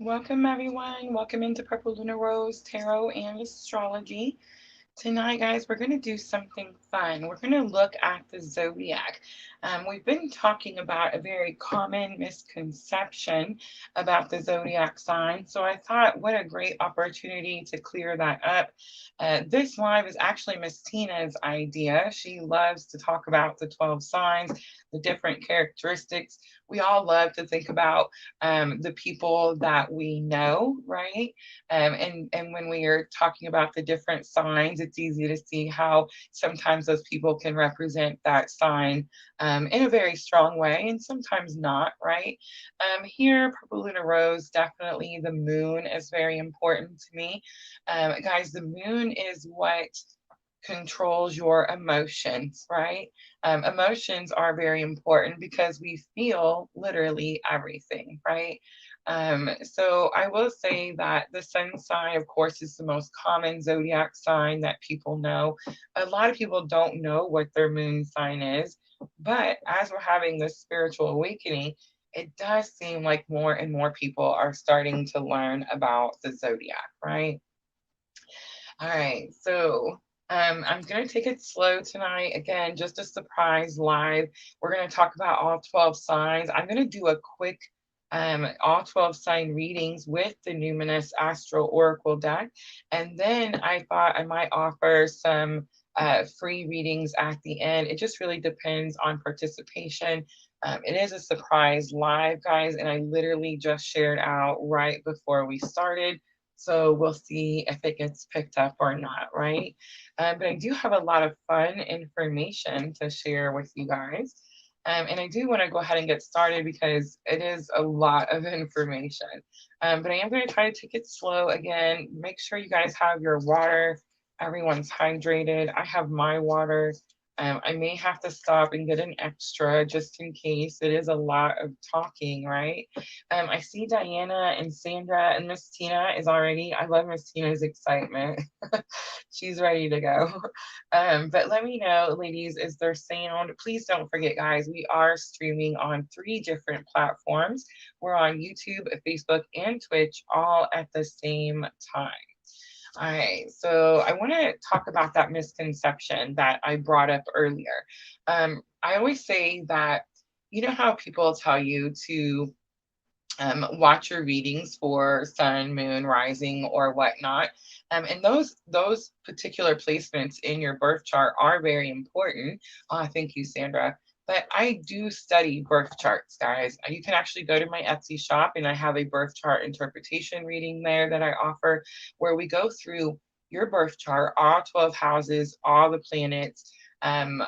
Welcome, everyone. Welcome into Purple Lunar Rose Tarot and Astrology. Tonight, guys, we're going to do something fun. We're going to look at the zodiac. We've been talking about a very common misconception about the zodiac sign. So I thought, what a great opportunity to clear that up. This live is actually Miss Tina's idea. She loves to talk about the 12 signs, the different characteristics. We all love to think about the people that we know, right? And when we are talking about the different signs, it's easy to see how sometimes those people can represent that sign in a very strong way and sometimes not, right? Here, Purple Lunar Rose, definitely the moon is very important to me. Guys, the moon is what controls your emotions, right? Emotions are very important because we feel literally everything, right? So I will say that the sun sign, of course, is the most common zodiac sign that people know. A lot of people don't know what their moon sign is, but as we're having this spiritual awakening, it does seem like more and more people are starting to learn about the zodiac, right? All right, so I'm going to take it slow tonight. Again, just a surprise live. We're going to talk about all 12 signs. I'm going to do a quick all 12 sign readings with the Numinous Astro Oracle deck. And then I thought I might offer some free readings at the end. It just really depends on participation. It is a surprise live, guys, and I literally just shared out right before we started. So we'll see if it gets picked up or not, right? But I do have a lot of fun information to share with you guys. And I do want to go ahead and get started because it is a lot of information. But I am going to try to take it slow again. Make sure you guys have your water. Everyone's hydrated. I have my water. I may have to stop and get an extra just in case. It is a lot of talking, right? I see Diana and Sandra and Miss Tina is already. I love Miss Tina's excitement. She's ready to go. But let me know, ladies, is there sound? Please don't forget, guys, we are streaming on 3 different platforms. We're on YouTube, Facebook, and Twitch all at the same time. All right, so I want to talk about that misconception that I brought up earlier. I always say that, you know how people tell you to watch your readings for sun, moon, rising, or whatnot. And those particular placements in your birth chart are very important. Thank you, Sandra. But I do study birth charts, guys. You can actually go to my Etsy shop, and I have a birth chart interpretation reading there that I offer, where we go through your birth chart, all 12 houses, all the planets, and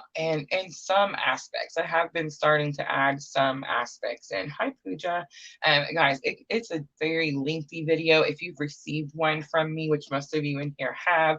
some aspects. I have been starting to add some aspects in. Hi, Pooja. Guys, it's a very lengthy video. If you've received one from me, which most of you in here have,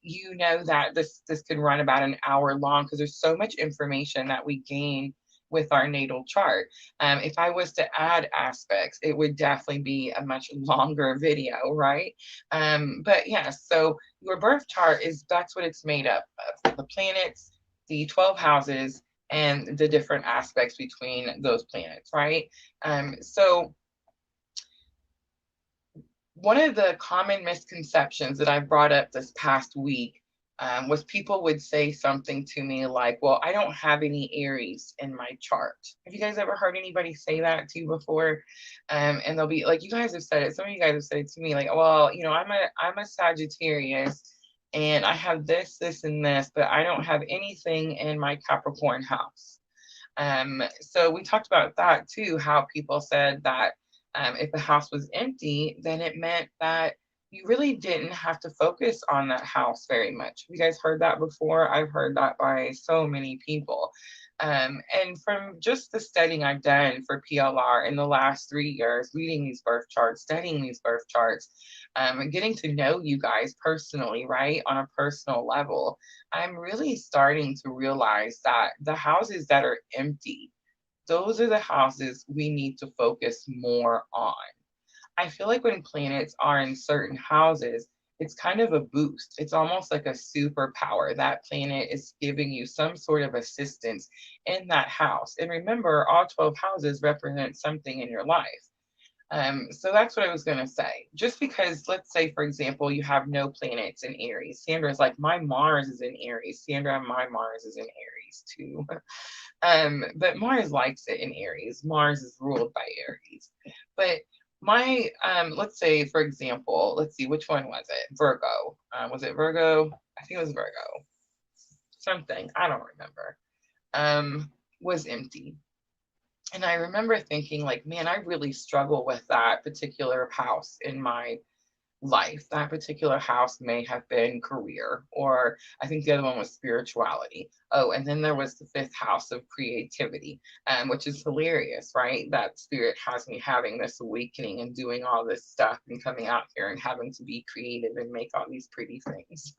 you know that this could run about an hour long because there's so much information that we gain with our natal chart. If I was to add aspects, it would definitely be a much longer video, right? But yeah, so your birth chart is that's what it's made up of: the planets, the 12 houses, and the different aspects between those planets, right? So one of the common misconceptions that I brought up this past week was people would say something to me like, well, I don't have any Aries in my chart. Have you guys ever heard anybody say that to you before? And they'll be like, you guys have said it. Some of you guys have said it to me like, well, I'm a Sagittarius and I have this, this, and this, but I don't have anything in my Capricorn house. So we talked about that too, how people said that if the house was empty, then it meant that you really didn't have to focus on that house very much. Have you guys heard that before? I've heard that by so many people. And from just the studying I've done for PLR in the last 3 years, reading these birth charts, studying these birth charts, and getting to know you guys personally, right, on a personal level, I'm really starting to realize that the houses that are empty, those are the houses we need to focus more on. I feel like when planets are in certain houses, it's kind of a boost. It's almost like a superpower. That planet is giving you some sort of assistance in that house. And remember, all 12 houses represent something in your life. So that's what I was going to say. Just because, let's say, for example, you have no planets in Aries. Sandra's like, my Mars is in Aries. Sandra, my Mars is in Aries too. But Mars likes it in Aries. Mars is ruled by Aries. But my, let's say, for example, let's see, which one was it? Virgo. Was it Virgo? I think it was Virgo. Something, I don't remember. Was empty. And I remember thinking, like, man, I really struggle with that particular house in my life. That particular house may have been career, or I think the other one was spirituality. Oh, and then there was the fifth house of creativity, which is hilarious, right? That spirit has me having this awakening and doing all this stuff and coming out here and having to be creative and make all these pretty things.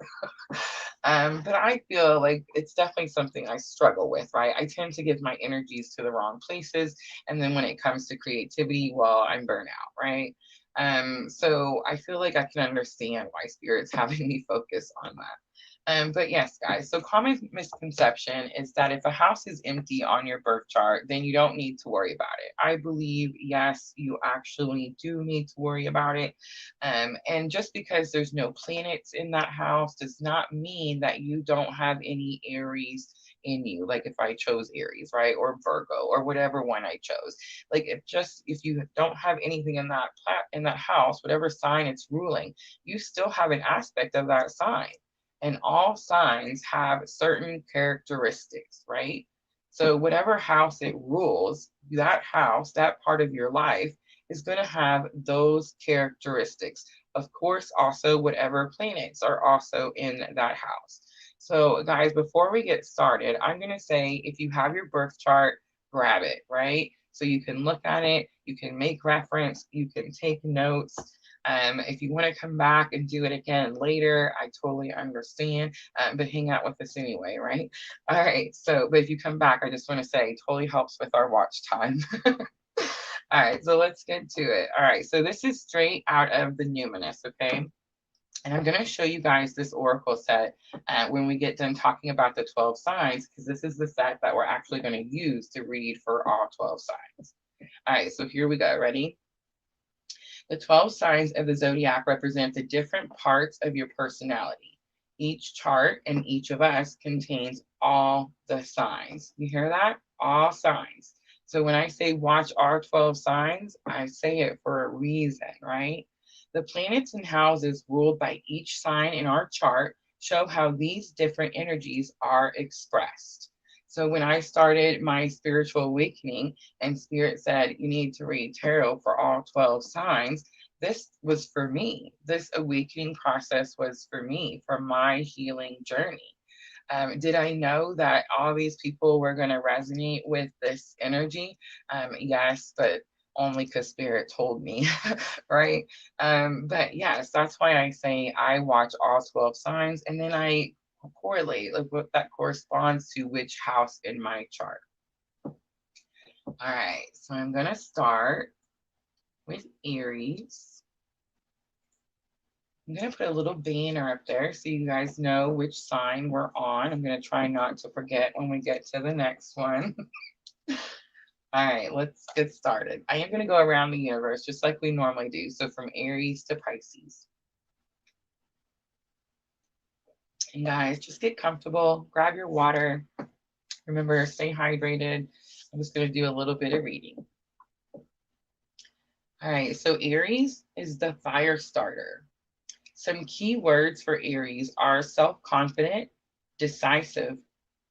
But I feel like it's definitely something I struggle with, right? I tend to give my energies to the wrong places. And then when it comes to creativity, well, I'm burnout, right? So I feel like I can understand why spirit's having me focus on that. But yes, guys, so common misconception is that if a house is empty on your birth chart, then you don't need to worry about it. I believe, yes, you actually do need to worry about it. And just because there's no planets in that house does not mean that you don't have any Aries in you. Like if I chose Aries, right? Or Virgo or whatever one I chose. Like if you don't have anything in that house, whatever sign it's ruling, you still have an aspect of that sign. And all signs have certain characteristics, right? So whatever house it rules, that house, that part of your life is going to have those characteristics. Of course, also whatever planets are also in that house. So guys, before we get started, I'm going to say if you have your birth chart, grab it, right? So you can look at it, you can make reference, you can take notes. If you want to come back and do it again later, I totally understand, but hang out with us anyway, right? All right, so, but if you come back, I just want to say it totally helps with our watch time. All right, so let's get to it. All right, so this is straight out of the Numinous, okay? And I'm going to show you guys this oracle set when we get done talking about the 12 signs, because this is the set that we're actually going to use to read for all 12 signs. All right, so here we go. Ready? The 12 signs of the zodiac represent the different parts of your personality. Each chart and each of us contains all the signs. You hear that? All signs. So when I say watch our 12 signs, I say it for a reason, right? The planets and houses ruled by each sign in our chart show how these different energies are expressed. So when I started my spiritual awakening and spirit said, you need to read tarot for all 12 signs, this was for me. This awakening process was for me, for my healing journey. Did I know that all these people were going to resonate with this energy? Yes, but only because spirit told me, right? But yes, that's why I say I watch all 12 signs and then I correlate like what that corresponds to which house in my chart. All right, so I'm going to start with Aries. I'm going to put a little banner up there so you guys know which sign we're on. I'm going to try not to forget when we get to the next one. All right, let's get started. I am going to go around the universe just like we normally do. So from Aries to Pisces. And guys, just get comfortable, grab your water. Remember, stay hydrated. I'm just going to do a little bit of reading. All right, so Aries is the fire starter. Some key words for Aries are self-confident, decisive,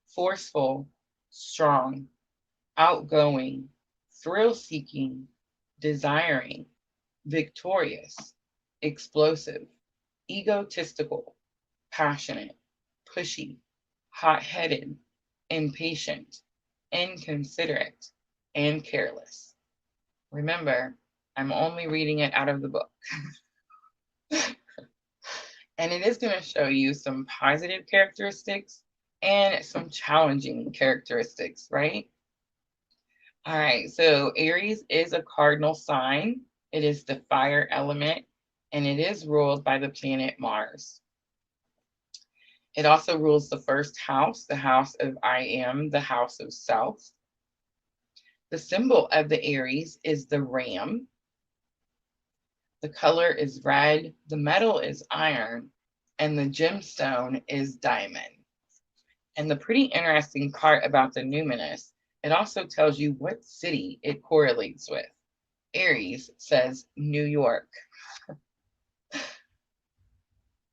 forceful, strong, outgoing, thrill-seeking, desiring, victorious, explosive, egotistical, passionate, pushy, hot-headed, impatient, inconsiderate, and careless. Remember, I'm only reading it out of the book. And it is going to show you some positive characteristics and some challenging characteristics, right? All right, so Aries is a cardinal sign. It is the fire element, and it is ruled by the planet Mars. It also rules the first house, the house of I am, the house of self. The symbol of the Aries is the ram. The color is red, the metal is iron, and the gemstone is diamond. And the pretty interesting part about the Numinous, it also tells you what city it correlates with. Aries says New York.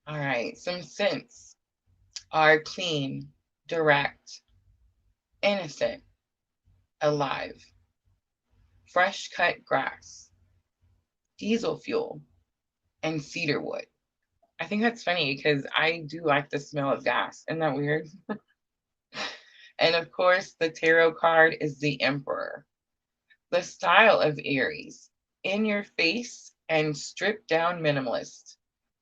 All right, some scents are clean, direct, innocent, alive, fresh cut grass, diesel fuel, and cedar wood. I think that's funny because I do like the smell of gas. Isn't that weird? And of course, the tarot card is the Emperor. The style of Aries, in your face and stripped down minimalist.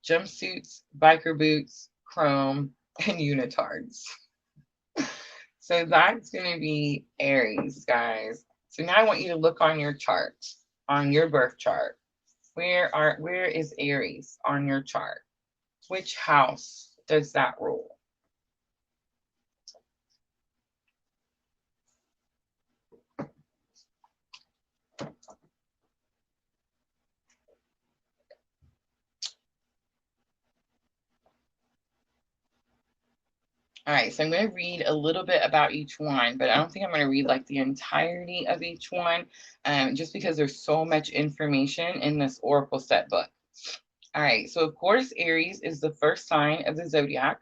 Jumpsuits, biker boots, chrome, and unitards. So that's going to be Aries, guys. So now I want you to look on your chart, on your birth chart. Where is Aries on your chart? Which house does that rule? All right, so I'm going to read a little bit about each one, but I don't think I'm going to read like the entirety of each one, just because there's so much information in this Oracle set book. All right, so of course, Aries is the first sign of the zodiac.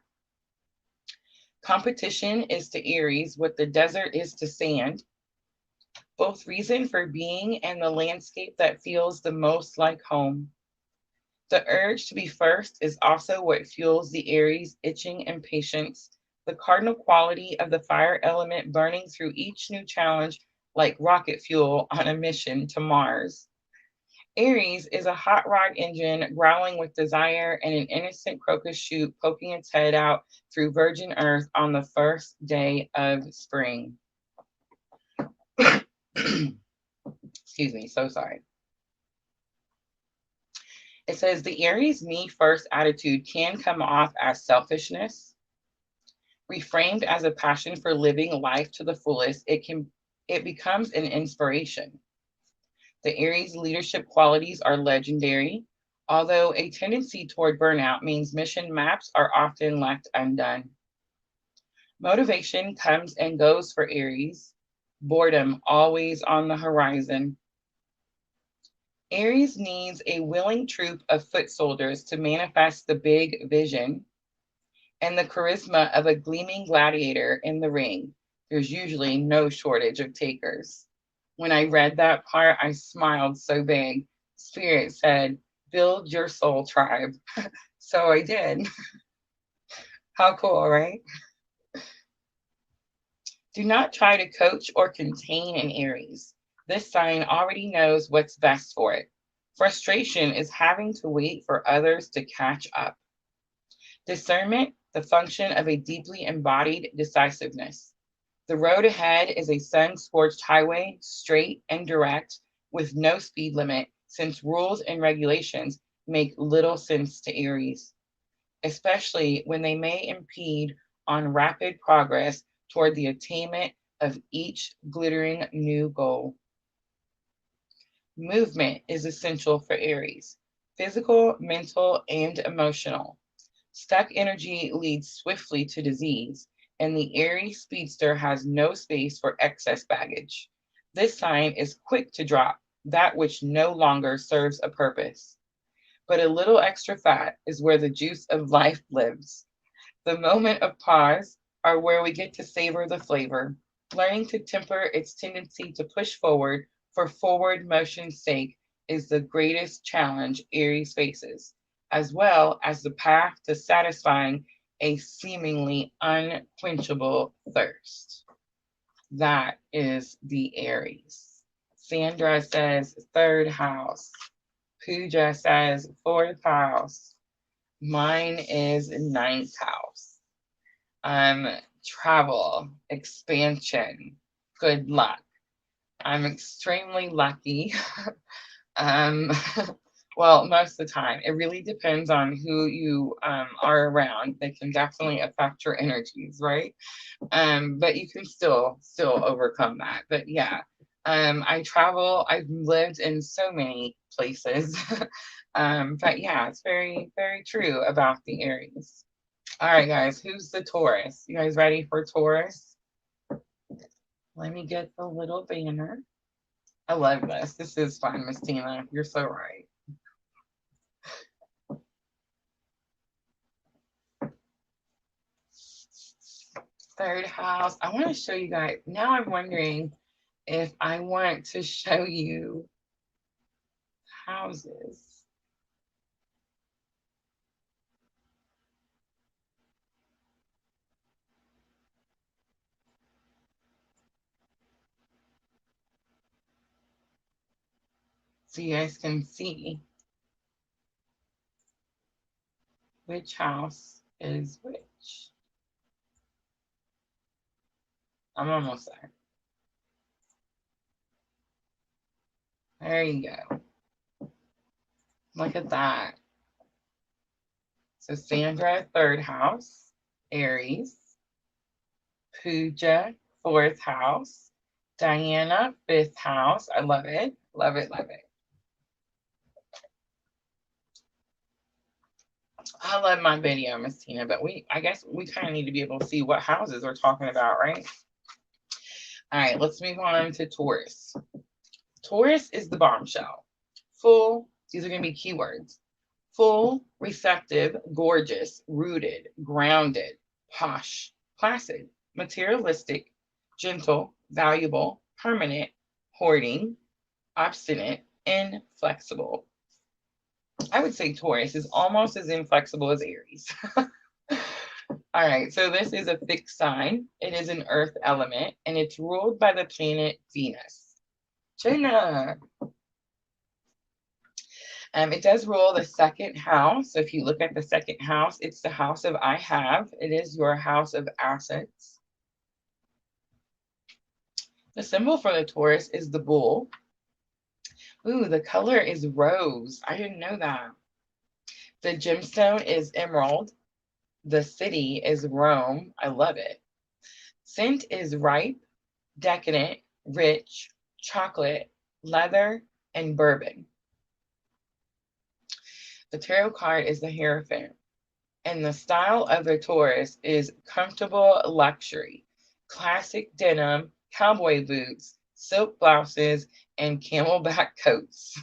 Competition is to Aries what the desert is to sand, both reason for being and the landscape that feels the most like home. The urge to be first is also what fuels the Aries' itching impatience, the cardinal quality of the fire element burning through each new challenge like rocket fuel on a mission to Mars. Aries is a hot rod engine growling with desire and an innocent crocus shoot poking its head out through virgin earth on the first day of spring. Excuse me, so sorry. It says the Aries me first attitude can come off as selfishness. Reframed as a passion for living life to the fullest, it becomes an inspiration. The Aries leadership qualities are legendary, although a tendency toward burnout means mission maps are often left undone. Motivation comes and goes for Aries, boredom always on the horizon. Aries needs a willing troop of foot soldiers to manifest the big vision and the charisma of a gleaming gladiator in the ring. There's usually no shortage of takers. When I read that part, I smiled so big. Spirit said, build your soul tribe. So I did. How cool, right? Do not try to coach or contain an Aries. This sign already knows what's best for it. Frustration is having to wait for others to catch up. Discernment, the function of a deeply embodied decisiveness. The road ahead is a sun-scorched highway, straight and direct, with no speed limit, since rules and regulations make little sense to Aries, especially when they may impede on rapid progress toward the attainment of each glittering new goal. Movement is essential for Aries, physical, mental, and emotional. Stuck energy leads swiftly to disease, and the Aries speedster has no space for excess baggage. This sign is quick to drop that which no longer serves a purpose. But a little extra fat is where the juice of life lives. The moment of pause are where we get to savor the flavor, learning to temper its tendency to push forward for forward motion's sake is the greatest challenge Aries faces, as well as the path to satisfying a seemingly unquenchable thirst. That is the Aries. Sandra says third house. Pooja says fourth house. Mine is ninth house. Travel, expansion, good luck. I'm extremely lucky. um, well, most of the time. It really depends on who you are around. They can definitely affect your energies, right? But you can still overcome that. But yeah, I travel, I've lived in so many places. But yeah, it's very, very true about the Aries. All right, guys, who's the Taurus? You guys ready for Taurus? Let me get the little banner. I love this. This is fun, Miss Tina. You're so right. Third house. I want to show you guys. Now I'm wondering if I want to show you houses. So you guys can see which house is which. I'm almost there. There you go. Look at that. So Sandra, third house, Aries. Pooja, fourth house. Diana, fifth house. I love it. Love it, love it. I love my video, Miss Tina, but I guess we kind of need to be able to see what houses we're talking about, right? All right, let's move on to Taurus. Taurus is the bombshell. Full, these are going to be keywords. Full, receptive, gorgeous, rooted, grounded, posh, placid, materialistic, gentle, valuable, permanent, hoarding, obstinate, inflexible. I would say Taurus is almost as inflexible as Aries. All right, so this is a fixed sign. It is an earth element, and it's ruled by the planet Venus. Jenna. It does rule the second house. So if you look at the second house, it's the house of I have. It is your house of assets. The symbol for the Taurus is the bull. Ooh, the color is rose. I didn't know that. The gemstone is emerald. The city is Rome. I love it. Scent is ripe, decadent, rich, chocolate, leather, and bourbon. The tarot card is the Hierophant. And the style of the Taurus is comfortable luxury, classic denim, cowboy boots, silk blouses, and camelback coats.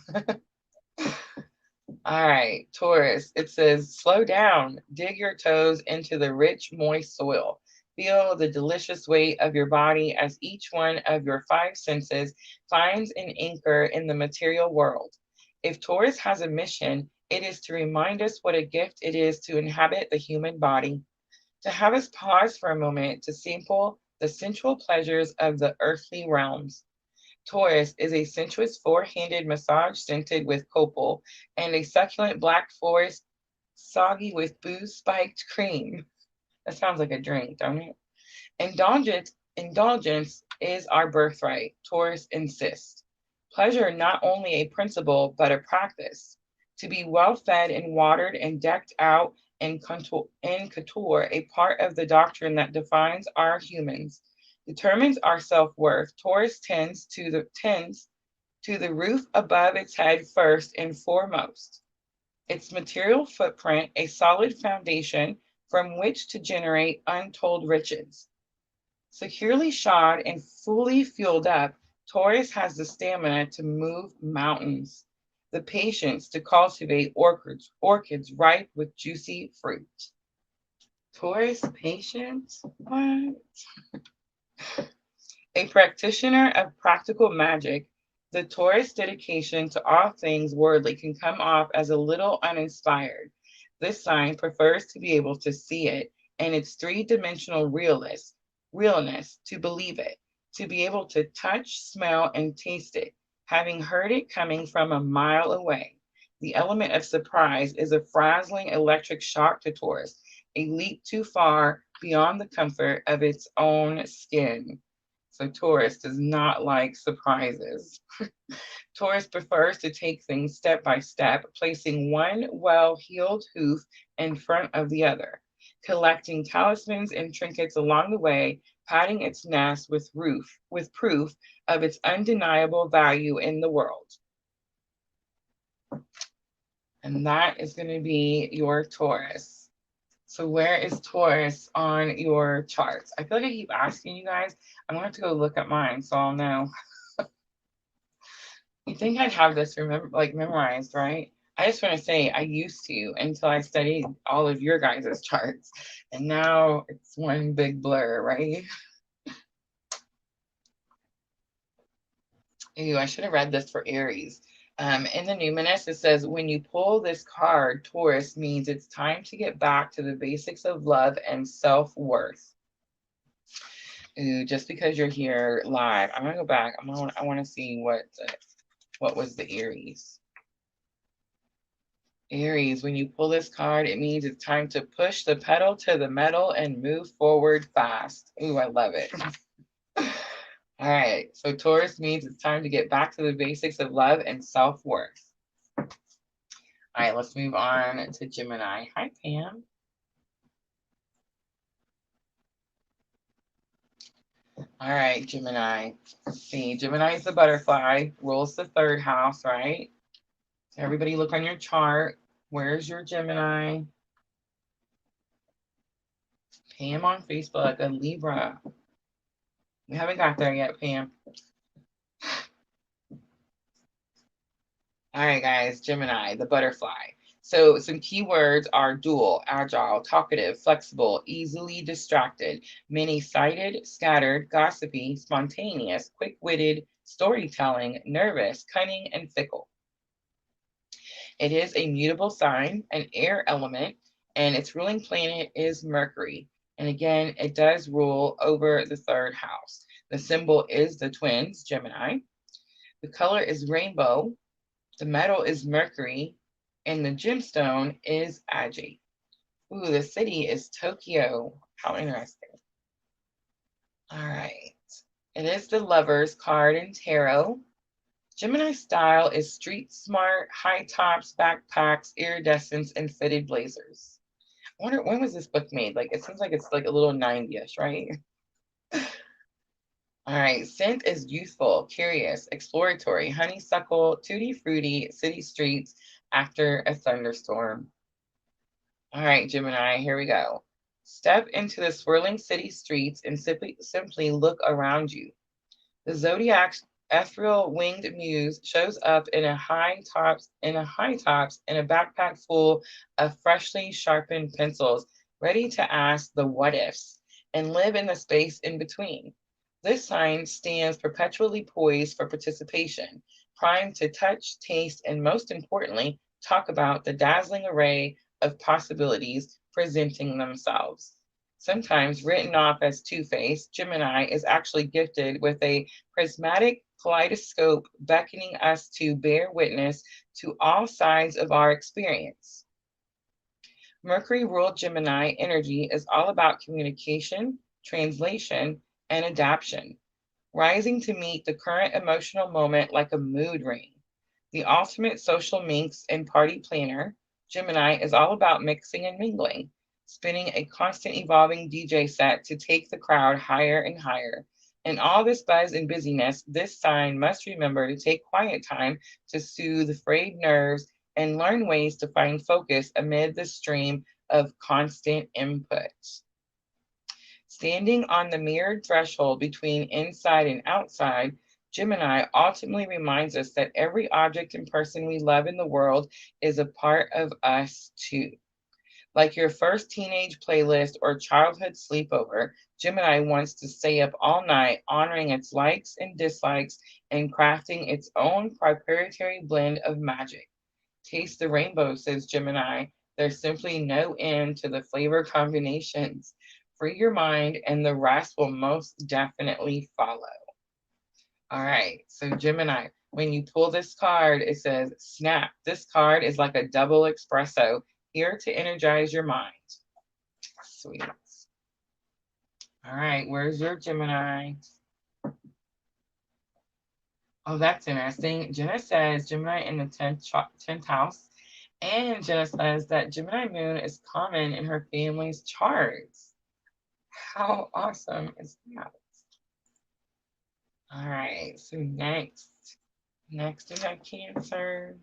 All right, Taurus, it says, slow down, dig your toes into the rich, moist soil. Feel the delicious weight of your body as each one of your five senses finds an anchor in the material world. If Taurus has a mission, it is to remind us what a gift it is to inhabit the human body, to have us pause for a moment to sample the sensual pleasures of the earthly realms. Taurus is a sensuous four-handed massage scented with copal and a succulent black forest soggy with booze-spiked cream. That sounds like a drink, don't it? Indulgence is our birthright, Taurus insists. Pleasure not only a principle, but a practice. To be well fed and watered and decked out in couture, a part of the doctrine that defines our humans, determines our self-worth. Taurus tends to the roof above its head first and foremost. Its material footprint, a solid foundation from which to generate untold riches. Securely shod and fully fueled up, Taurus has the stamina to move mountains, the patience to cultivate orchids ripe with juicy fruit. Taurus patience? What? A practitioner of practical magic, the Taurus dedication to all things worldly can come off as a little uninspired. This sign prefers to be able to see it in its three-dimensional realness, to believe it, to be able to touch, smell, and taste it, having heard it coming from a mile away. The element of surprise is a frazzling electric shock to Taurus, a leap too far beyond the comfort of its own skin. So Taurus does not like surprises. Taurus prefers to take things step by step, placing one well-heeled hoof in front of the other. collecting talismans and trinkets along the way, padding its nest with proof of its undeniable value in the world. And that is going to be your Taurus. So where is Taurus on your charts? I feel like I keep asking you guys. I'm going to have to go look at mine so I'll know. You think I'd have this memorized, right? I just want to say I used to until I studied all of your guys' charts. And now it's one big blur, right? Ew, I should have read this for Aries. In the Numinous, it says, when you pull this card, Taurus means it's time to get back to the basics of love and self-worth. Ooh, just because you're here live, I'm gonna go back. I want to see what was the Aries. Aries, when you pull this card, it means it's time to push the pedal to the metal and move forward fast. Ooh, I love it. All right, so Taurus means it's time to get back to the basics of love and self-worth. All right, let's move on to Gemini. Hi, Pam. All right, Gemini. Let's see, Gemini is the butterfly, rules the third house, right? So everybody look on your chart. Where's your Gemini? Pam on Facebook, a Libra. We haven't got there yet, Pam. All right, guys, Gemini, the butterfly. So some keywords are dual, agile, talkative, flexible, easily distracted, many-sided, scattered, gossipy, spontaneous, quick-witted, storytelling, nervous, cunning, and fickle. It is a mutable sign, an air element, and its ruling planet is Mercury. And again, it does rule over the third house. The symbol is the twins, Gemini. The color is rainbow. The metal is mercury. And the gemstone is agate. Ooh, the city is Tokyo. How interesting. All right. It is the Lover's card in tarot. Gemini style is street smart, high tops, backpacks, iridescence, and fitted blazers. I wonder, when was this book made? Like, it seems like it's like a little 90-ish, right? All right, scent is youthful, curious, exploratory, honeysuckle, tutti frutti, city streets after a thunderstorm. All right, Gemini, here we go. Step into the swirling city streets and simply look around you. The Zodiac's ethereal winged muse shows up in a high tops and a backpack full of freshly sharpened pencils, ready to ask the what ifs and live in the space in between. This sign stands perpetually poised for participation, primed to touch, taste, and most importantly, talk about the dazzling array of possibilities presenting themselves. Sometimes written off as two-faced, Gemini is actually gifted with a prismatic kaleidoscope beckoning us to bear witness to all sides of our experience. Mercury-ruled Gemini energy is all about communication, translation, and adaptation, rising to meet the current emotional moment like a mood ring. The ultimate social minx and party planner, Gemini is all about mixing and mingling, spinning a constant evolving DJ set to take the crowd higher and higher. In all this buzz and busyness, this sign must remember to take quiet time to soothe frayed nerves and learn ways to find focus amid the stream of constant input. Standing on the mirrored threshold between inside and outside, Gemini ultimately reminds us that every object and person we love in the world is a part of us too. Like your first teenage playlist or childhood sleepover, Gemini wants to stay up all night honoring its likes and dislikes and crafting its own proprietary blend of magic. Taste the rainbow, says Gemini. There's simply no end to the flavor combinations. Free your mind and the rest will most definitely follow. All right, so Gemini, when you pull this card, it says, snap. This card is like a double espresso, here to energize your mind. Sweet. All right, where's your Gemini? Oh, that's interesting. Jenna says Gemini in the 10th house. And Jenna says that Gemini moon is common in her family's charts. How awesome is that? All right, so next we have Cancer.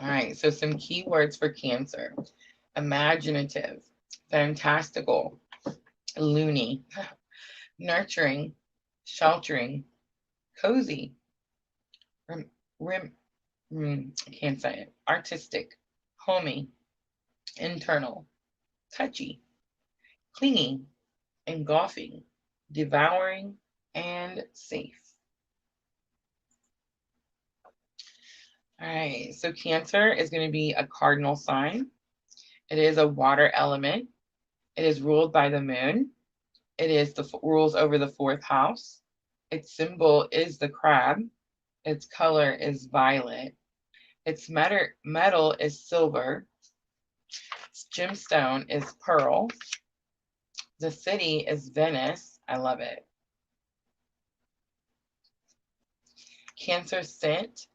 All right, so some keywords for Cancer: imaginative, fantastical, loony, nurturing, sheltering, cozy, rim, rim I can't say it, artistic, homey, internal, touchy, clingy, engulfing, devouring, and safe. All right, so Cancer is going to be a cardinal sign. It is a water element. It is ruled by the moon. It is the rules over the fourth house. Its symbol is the crab. Its color is violet. Its metal is silver. Its gemstone is pearl. The city is Venice. I love it. Cancer scent: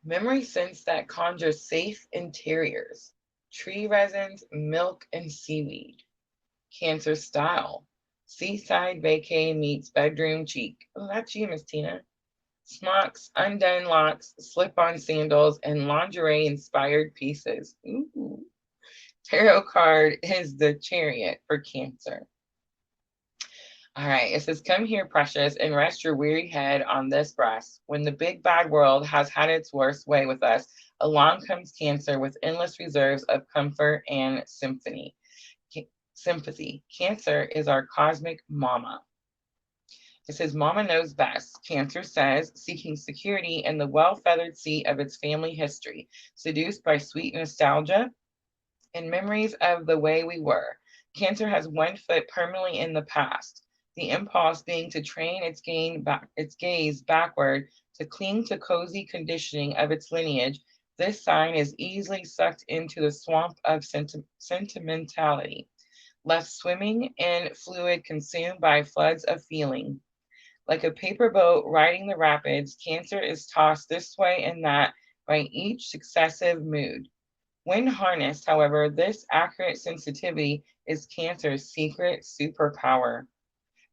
memory scents that conjure safe interiors. Tree resins, milk, and seaweed. Cancer style: seaside vacay meets bedroom chic. Oh, that's you, Miss Tina. Smocks, undone locks, slip-on sandals, and lingerie-inspired pieces. Ooh. Tarot card is the Chariot for Cancer. All right, it says, come here, precious, and rest your weary head on this breast. When the big bad world has had its worst way with us, along comes Cancer with endless reserves of comfort and sympathy. Cancer is our cosmic mama. It says, Mama knows best. Cancer says, seeking security in the well-feathered seat of its family history, seduced by sweet nostalgia and memories of the way we were. Cancer has one foot permanently in the past, the impulse being to train its gaze backward, to cling to cozy conditioning of its lineage. This sign is easily sucked into the swamp of sentimentality, left swimming in fluid consumed by floods of feeling. Like a paper boat riding the rapids, Cancer is tossed this way and that by each successive mood. When harnessed, however, this accurate sensitivity is Cancer's secret superpower,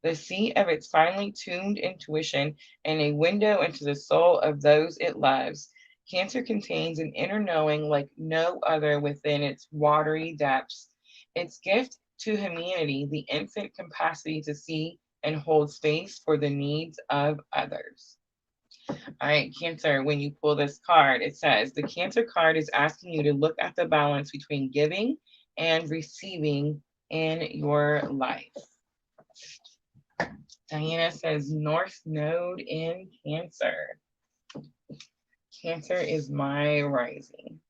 the seat of its finely tuned intuition and a window into the soul of those it loves. Cancer contains an inner knowing like no other within its watery depths. Its gift to humanity, the infinite capacity to see and hold space for the needs of others. All right, Cancer, when you pull this card, it says the Cancer card is asking you to look at the balance between giving and receiving in your life. Diana says North Node in Cancer. Cancer is my rising.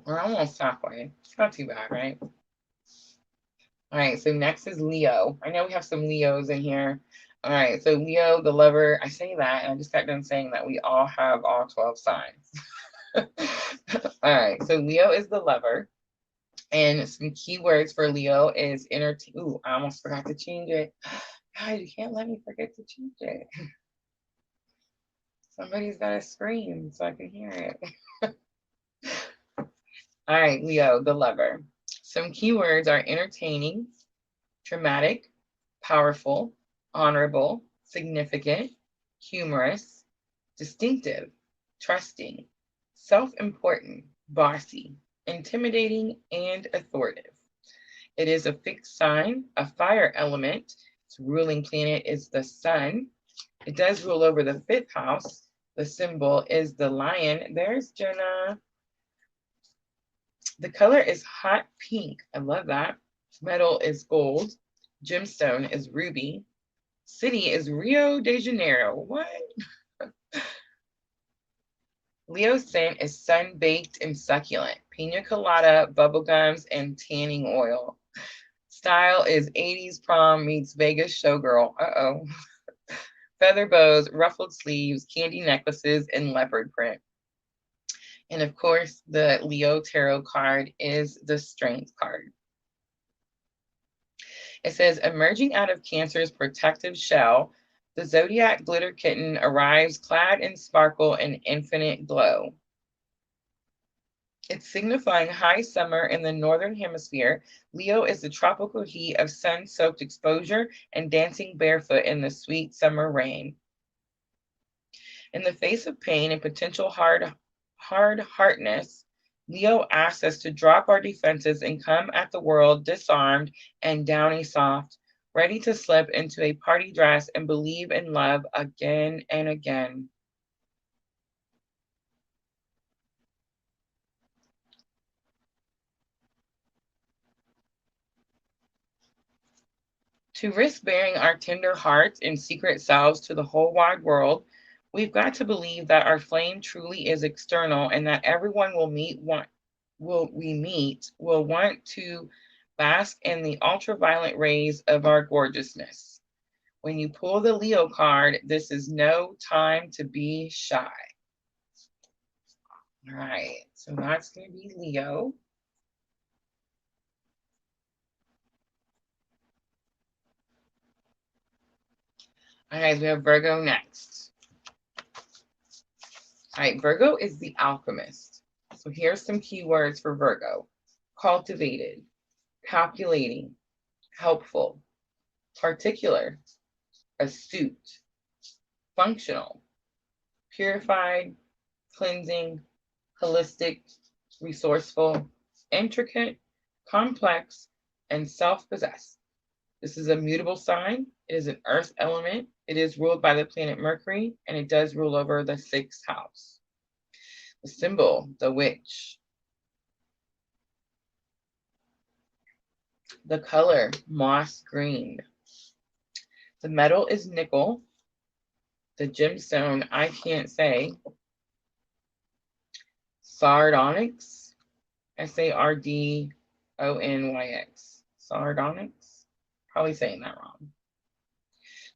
We're almost halfway. It's not too bad, right? All right, so next is Leo. I know we have some Leos in here. All right, so Leo, the lover. I say that, and I just got done saying that we all have all 12 signs. All right, so Leo is the lover. And some keywords for Leo is Ooh, I almost forgot to change it. God, you can't let me forget to change it. Somebody's got to scream so I can hear it. All right, Leo, the lover. Some keywords are entertaining, dramatic, powerful, honorable, significant, humorous, distinctive, trusting, self-important, bossy, intimidating, and authoritative. It is a fixed sign, a fire element. Its ruling planet is the sun. It does rule over the fifth house. The symbol is the lion. There's Jenna. The color is hot pink. I love that. Metal is gold. Gemstone is ruby. City is Rio de Janeiro. What? Leo's scent is sun-baked and succulent. Pina colada, bubblegums, and tanning oil. Style is 80s prom meets Vegas showgirl. Uh-oh. Feather bows, ruffled sleeves, candy necklaces, and leopard print. And of course, the Leo Tarot card is the Strength card. It says, emerging out of Cancer's protective shell, the Zodiac glitter kitten arrives clad in sparkle and infinite glow. It's signifying high summer in the northern hemisphere. Leo is the tropical heat of sun-soaked exposure and dancing barefoot in the sweet summer rain. In the face of pain and potential hard-heartedness, Leo asks us to drop our defenses and come at the world disarmed and downy soft, ready to slip into a party dress and believe in love again and again. To risk bearing our tender hearts and secret selves to the whole wide world, we've got to believe that our flame truly is external and that everyone we meet will want to bask in the ultraviolet rays of our gorgeousness. When you pull the Leo card, this is no time to be shy. All right, so that's going to be Leo. All right, we have Virgo next. All right, Virgo is the alchemist. So here's some keywords for Virgo. Cultivated, calculating, helpful, particular, astute, functional, purified, cleansing, holistic, resourceful, intricate, complex, and self-possessed. This is a mutable sign. It is an earth element. It is ruled by the planet Mercury, and it does rule over the 6th house. The symbol, the witch. The color, moss green. The metal is nickel. The gemstone, I can't say. Sardonyx, Sardonyx. Sardonyx? Probably saying that wrong.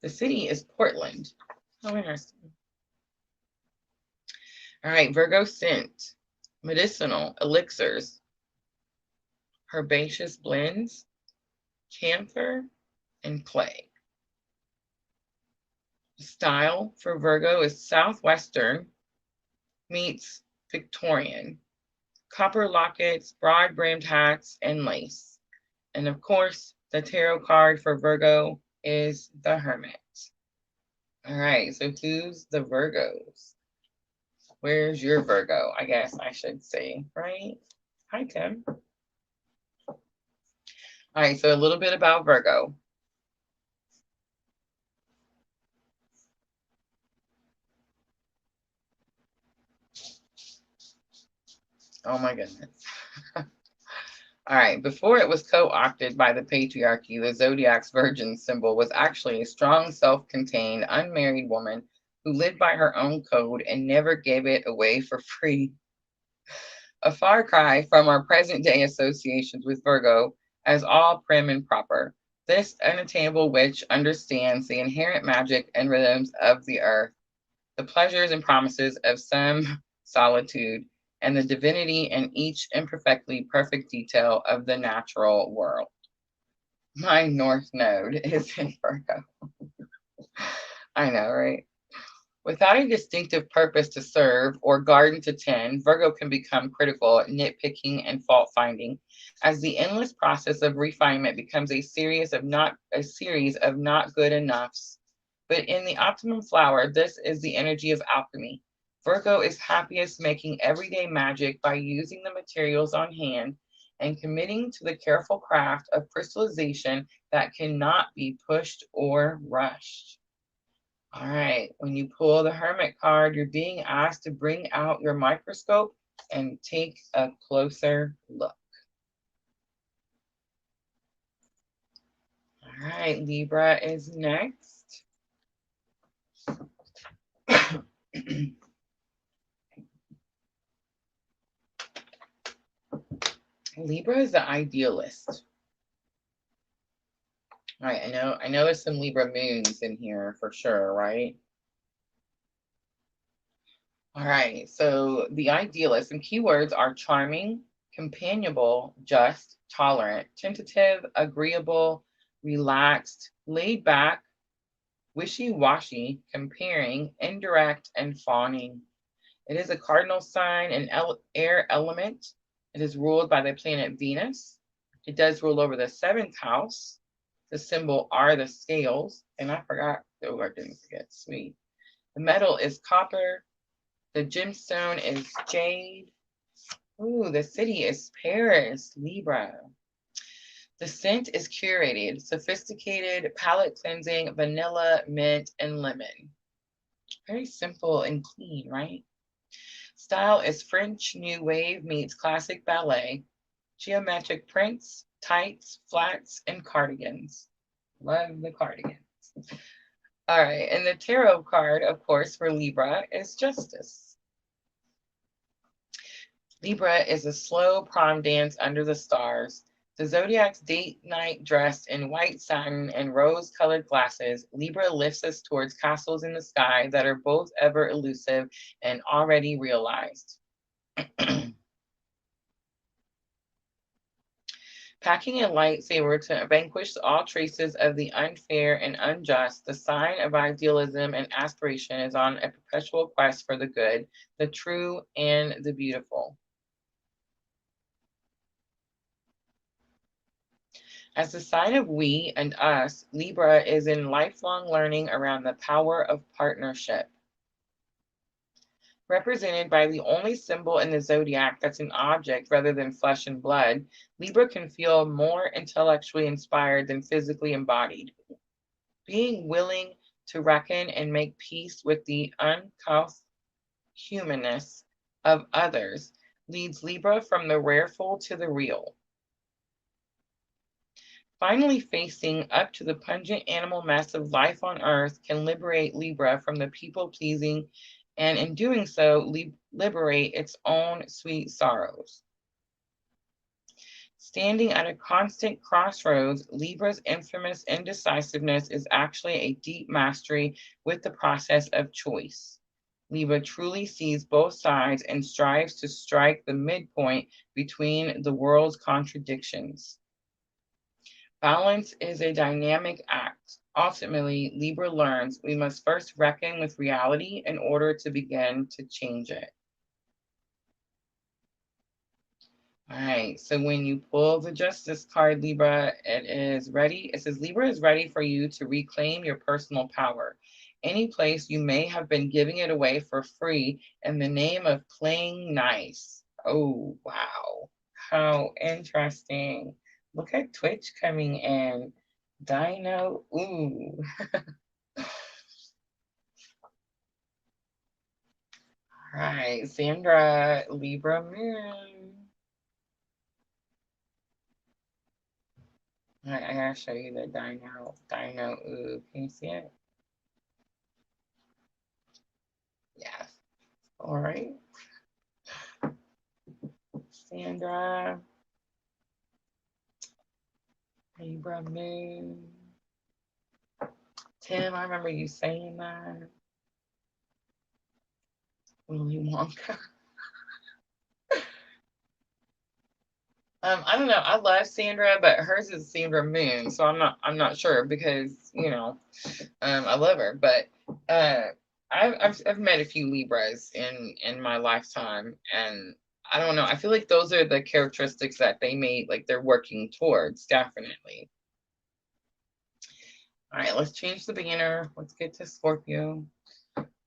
The city is Portland. How interesting. All right, Virgo scent, medicinal, elixirs, herbaceous blends, camphor, and clay. The style for Virgo is Southwestern meets Victorian. Copper lockets, broad-brimmed hats, and lace. And of course, the tarot card for Virgo is the Hermit. All right, so who's the Virgos? Where's your Virgo? I guess I should say, right? Hi, Tim. All right, so a little bit about Virgo. Oh my goodness. All right, before it was co-opted by the patriarchy, the Zodiac's virgin symbol was actually a strong, self-contained, unmarried woman who lived by her own code and never gave it away for free. A far cry from our present-day associations with Virgo as all prim and proper. This unattainable witch understands the inherent magic and rhythms of the earth, the pleasures and promises of some solitude, and the divinity in each imperfectly perfect detail of the natural world. My North Node is in Virgo. I know, right? Without a distinctive purpose to serve or garden to tend, Virgo can become critical, nitpicking, and fault-finding, as the endless process of refinement becomes a series of not good enoughs. But in the optimum flower, this is the energy of alchemy. Virgo is happiest making everyday magic by using the materials on hand and committing to the careful craft of crystallization that cannot be pushed or rushed. All right, when you pull the Hermit card, you're being asked to bring out your microscope and take a closer look. All right, Libra is next. Libra is the idealist. All right, I know there's some Libra moons in here for sure, right? All right, so the idealists and keywords are charming, companionable, just, tolerant, tentative, agreeable, relaxed, laid back, wishy-washy, comparing, indirect, and fawning. It is a cardinal sign and air element. It is ruled by the planet Venus. It does rule over the seventh house. The symbol are the scales. And I forgot, oh, I didn't forget, sweet. The metal is copper. The gemstone is jade. Ooh, the city is Paris, Libra. The scent is curated, sophisticated, palate cleansing, vanilla, mint, and lemon. Very simple and clean, right? Style is French New Wave meets classic ballet, geometric prints, tights, flats, and cardigans. Love the cardigans. All right, and the tarot card, of course, for Libra is Justice. Libra is a slow prom dance under the stars. The Zodiac's date night dressed in white satin and rose-colored glasses, Libra lifts us towards castles in the sky that are both ever elusive and already realized. Packing a lightsaber to vanquish all traces of the unfair and unjust, the sign of idealism and aspiration is on a perpetual quest for the good, the true, and the beautiful. As the sign of we and us, Libra is in lifelong learning around the power of partnership. Represented by the only symbol in the zodiac that's an object rather than flesh and blood, Libra can feel more intellectually inspired than physically embodied. Being willing to reckon and make peace with the uncouth humanness of others leads Libra from the rareful to the real. Finally, facing up to the pungent animal mess of life on Earth can liberate Libra from the people-pleasing and in doing so, liberate its own sweet sorrows. Standing at a constant crossroads, Libra's infamous indecisiveness is actually a deep mastery with the process of choice. Libra truly sees both sides and strives to strike the midpoint between the world's contradictions. Balance is a dynamic act. Ultimately, Libra learns we must first reckon with reality in order to begin to change it. All right, so when you pull the Justice card, Libra, it is ready. It says Libra is ready for you to reclaim your personal power. Any place you may have been giving it away for free in the name of playing nice. Oh, wow. How interesting. Look at Twitch coming in. Dino, ooh. All right, Sandra, Libra moon. All right, I gotta show you the dino, ooh. Can you see it? Yes. All right. Sandra, Libra moon. Tim, I remember you saying that. Willy Wonka. I don't know. I love Sandra, but hers is Sandra Moon, so I'm not sure because I love her, but I've met a few Libras in my lifetime, and I don't know. I feel like those are the characteristics that they made, like they're working towards, definitely. All right, let's change the banner. Let's get to Scorpio.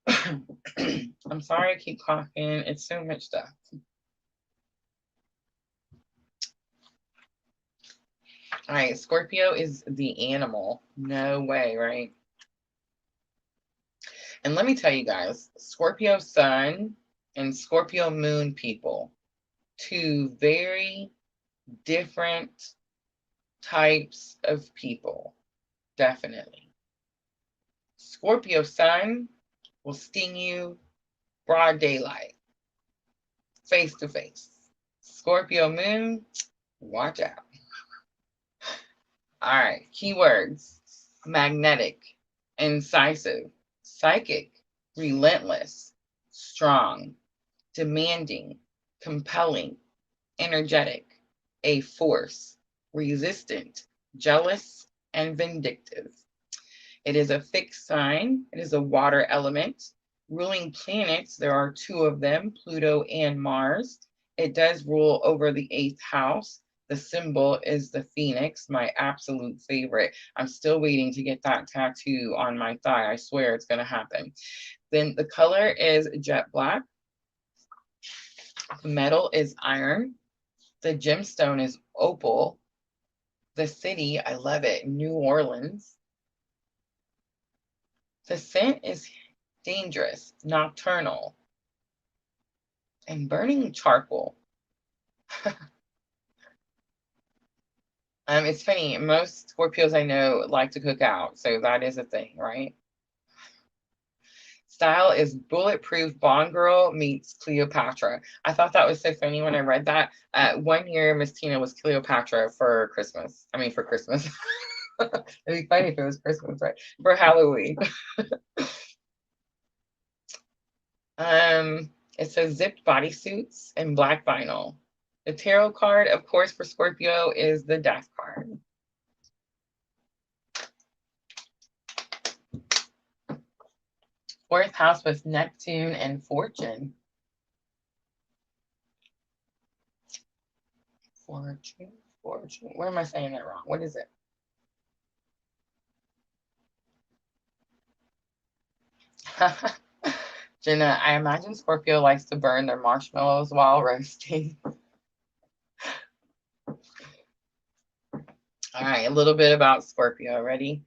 I'm sorry I keep coughing. It's so much stuff. All right, Scorpio is the animal. No way, right? And let me tell you guys, Scorpio Sun and Scorpio Moon people, two very different types of people, definitely. Scorpio Sun will sting you broad daylight, face to face. Scorpio Moon, watch out. All right, keywords: magnetic, incisive, psychic, relentless, strong, demanding, compelling, energetic, a force, resistant, jealous, and vindictive. It is a fixed sign. It is a water element. Ruling planets, there are two of them, Pluto and Mars. It does rule over the eighth house. The symbol is the phoenix, my absolute favorite. I'm still waiting to get that tattoo on my thigh. I swear it's going to happen. Then the color is jet black. The metal is iron. The gemstone is opal. The city, I love it, New Orleans. The scent is dangerous, nocturnal, and burning charcoal. It's funny, most Scorpios I know like to cook out, so that is a thing, right? Style is bulletproof Bond girl meets Cleopatra. I thought that was so funny when I read that. One year, Miss Tina was Cleopatra for Christmas. I mean, for Christmas. It'd be funny if it was Christmas, right? For Halloween. It says zipped bodysuits and black vinyl. The tarot card, of course, for Scorpio is the Death card. Fourth house with Neptune and Fortune. Fortune. Where am I saying that wrong? What is it? Jenna, I imagine Scorpio likes to burn their marshmallows while roasting. All right, a little bit about Scorpio. Ready?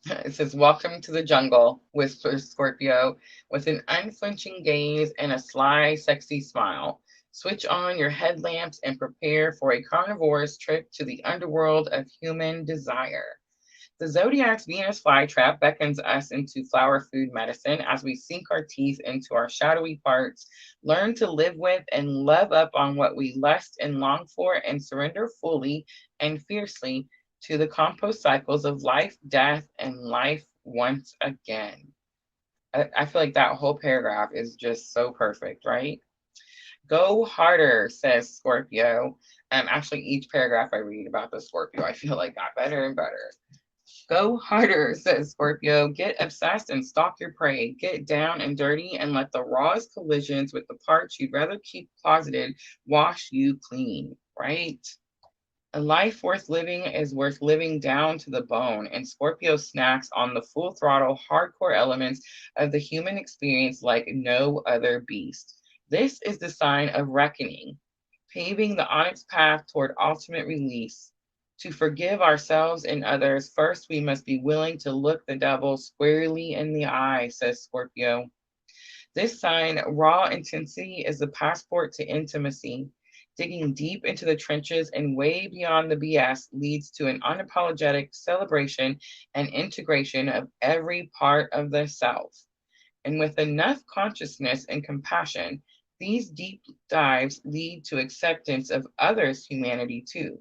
It says, welcome to the jungle, whispers Scorpio with an unflinching gaze and a sly, sexy smile. Switch on your headlamps and prepare for a carnivorous trip to the underworld of human desire. The Zodiac's Venus flytrap beckons us into flower food medicine as we sink our teeth into our shadowy parts, learn to live with and love up on what we lust and long for, and surrender fully and fiercely to the compost cycles of life, death, and life once again. I feel like that whole paragraph is just so perfect, right? Go harder, says Scorpio. Actually, each paragraph I read about the Scorpio, I feel like got better and better. Go harder, says Scorpio. Get obsessed and stalk your prey. Get down and dirty and let the rawest collisions with the parts you'd rather keep closeted wash you clean, right? A life worth living is worth living down to the bone, and Scorpio snacks on the full throttle, hardcore elements of the human experience like no other beast. This is the sign of reckoning, paving the onyx path toward ultimate release. To forgive ourselves and others, first we must be willing to look the devil squarely in the eye, says Scorpio. This sign, raw intensity, is the passport to intimacy. Digging deep into the trenches and way beyond the BS leads to an unapologetic celebration and integration of every part of the self. And with enough consciousness and compassion, these deep dives lead to acceptance of others' humanity too.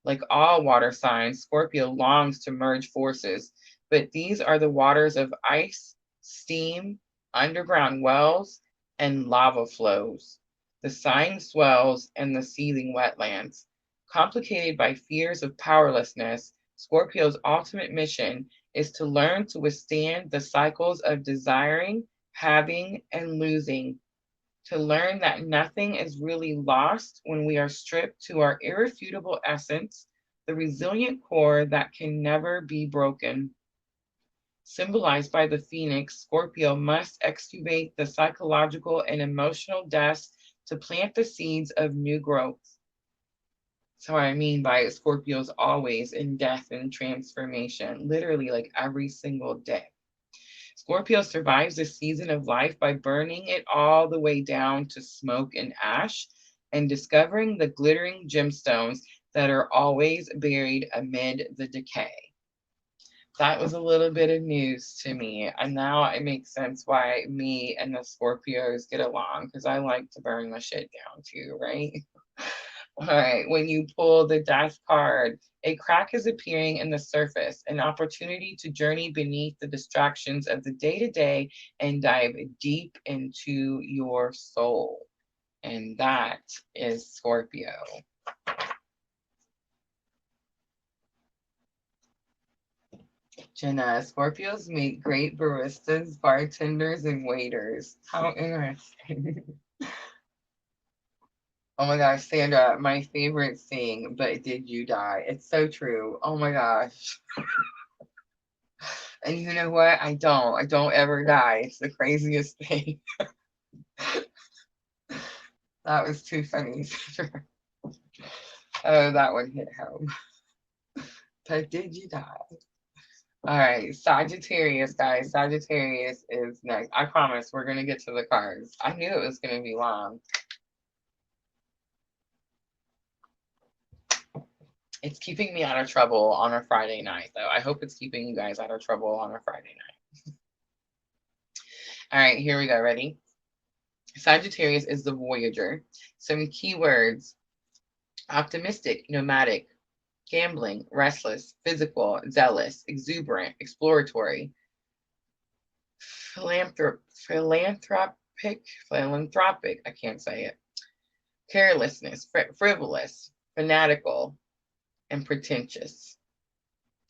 Like all water signs, Scorpio longs to merge forces, but these are the waters of ice, steam, underground wells, and lava flows. The sign swells and the seething wetlands. Complicated by fears of powerlessness, Scorpio's ultimate mission is to learn to withstand the cycles of desiring, having, and losing, to learn that nothing is really lost when we are stripped to our irrefutable essence, the resilient core that can never be broken. Symbolized by the phoenix, Scorpio must excavate the psychological and emotional deaths to plant the seeds of new growth. So what I mean by it, Scorpio's always in death and transformation, literally like every single day. Scorpio survives this season of life by burning it all the way down to smoke and ash and discovering the glittering gemstones that are always buried amid the decay. That was a little bit of news to me, and now it makes sense why me and the Scorpios get along, because I like to burn my shit down too, right? All right, when you pull the death card, a crack is appearing in the surface, an opportunity to journey beneath the distractions of the day to day and dive deep into your soul. And that is Scorpio. Jenna, Scorpios make great baristas, bartenders, and waiters. How interesting. Oh my gosh, Sandra, my favorite saying, but did you die? It's so true. Oh my gosh. And you know what? I don't. I don't ever die. It's the craziest thing. That was too funny. Oh, that one hit home. But did you die? All right, Sagittarius, guys. Sagittarius is next. I promise we're going to get to the cards. I knew it was going to be long. It's keeping me out of trouble on a Friday night, though. I hope it's keeping you guys out of trouble on a Friday night. All right, here we go. Ready? Sagittarius is the voyager. Some keywords: optimistic, nomadic, gambling, restless, physical, zealous, exuberant, exploratory, philanthropic, I can't say it, carelessness, frivolous, fanatical, and pretentious.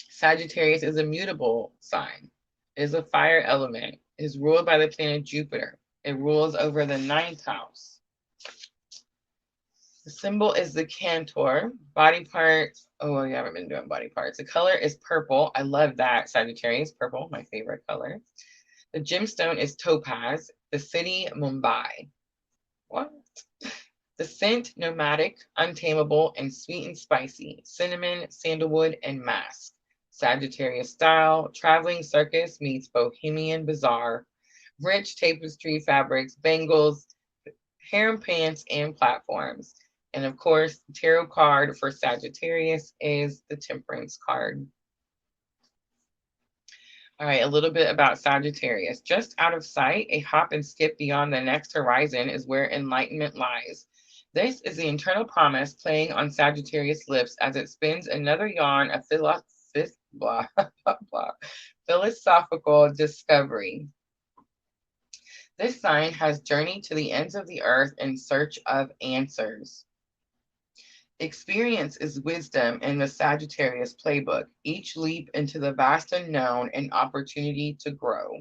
Sagittarius is a mutable sign. It is a fire element. It is ruled by the planet Jupiter. It rules over the 9th house. The symbol is the cantor. Body parts. Oh, you haven't been doing body parts. The color is purple. I love that. Sagittarius, purple, my favorite color. The gemstone is topaz. The city, Mumbai. What? The scent, nomadic, untamable, and sweet and spicy. Cinnamon, sandalwood, and mask. Sagittarius style. Traveling circus meets bohemian bazaar. Rich tapestry fabrics, bangles, harem pants, and platforms. And of course, the tarot card for Sagittarius is the Temperance card. All right, a little bit about Sagittarius. Just out of sight, a hop and skip beyond the next horizon is where enlightenment lies. This is the internal promise playing on Sagittarius' lips as it spins another yarn of philosophical discovery. This sign has journeyed to the ends of the earth in search of answers. Experience is wisdom in the Sagittarius playbook, each leap into the vast unknown an opportunity to grow.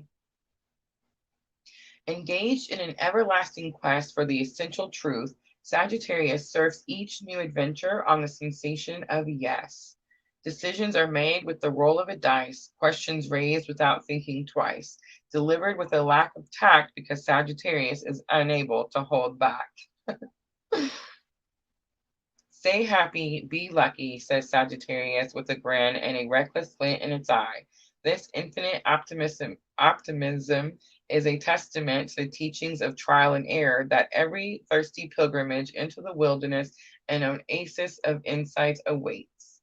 Engaged in an everlasting quest for the essential truth, Sagittarius surfs each new adventure on the sensation of yes. Decisions are made with the roll of a dice, questions raised without thinking twice, delivered with a lack of tact because Sagittarius is unable to hold back. Stay happy, be lucky, says Sagittarius with a grin and a reckless glint in its eye. This infinite optimism is a testament to the teachings of trial and error that every thirsty pilgrimage into the wilderness and an oasis of insight awaits.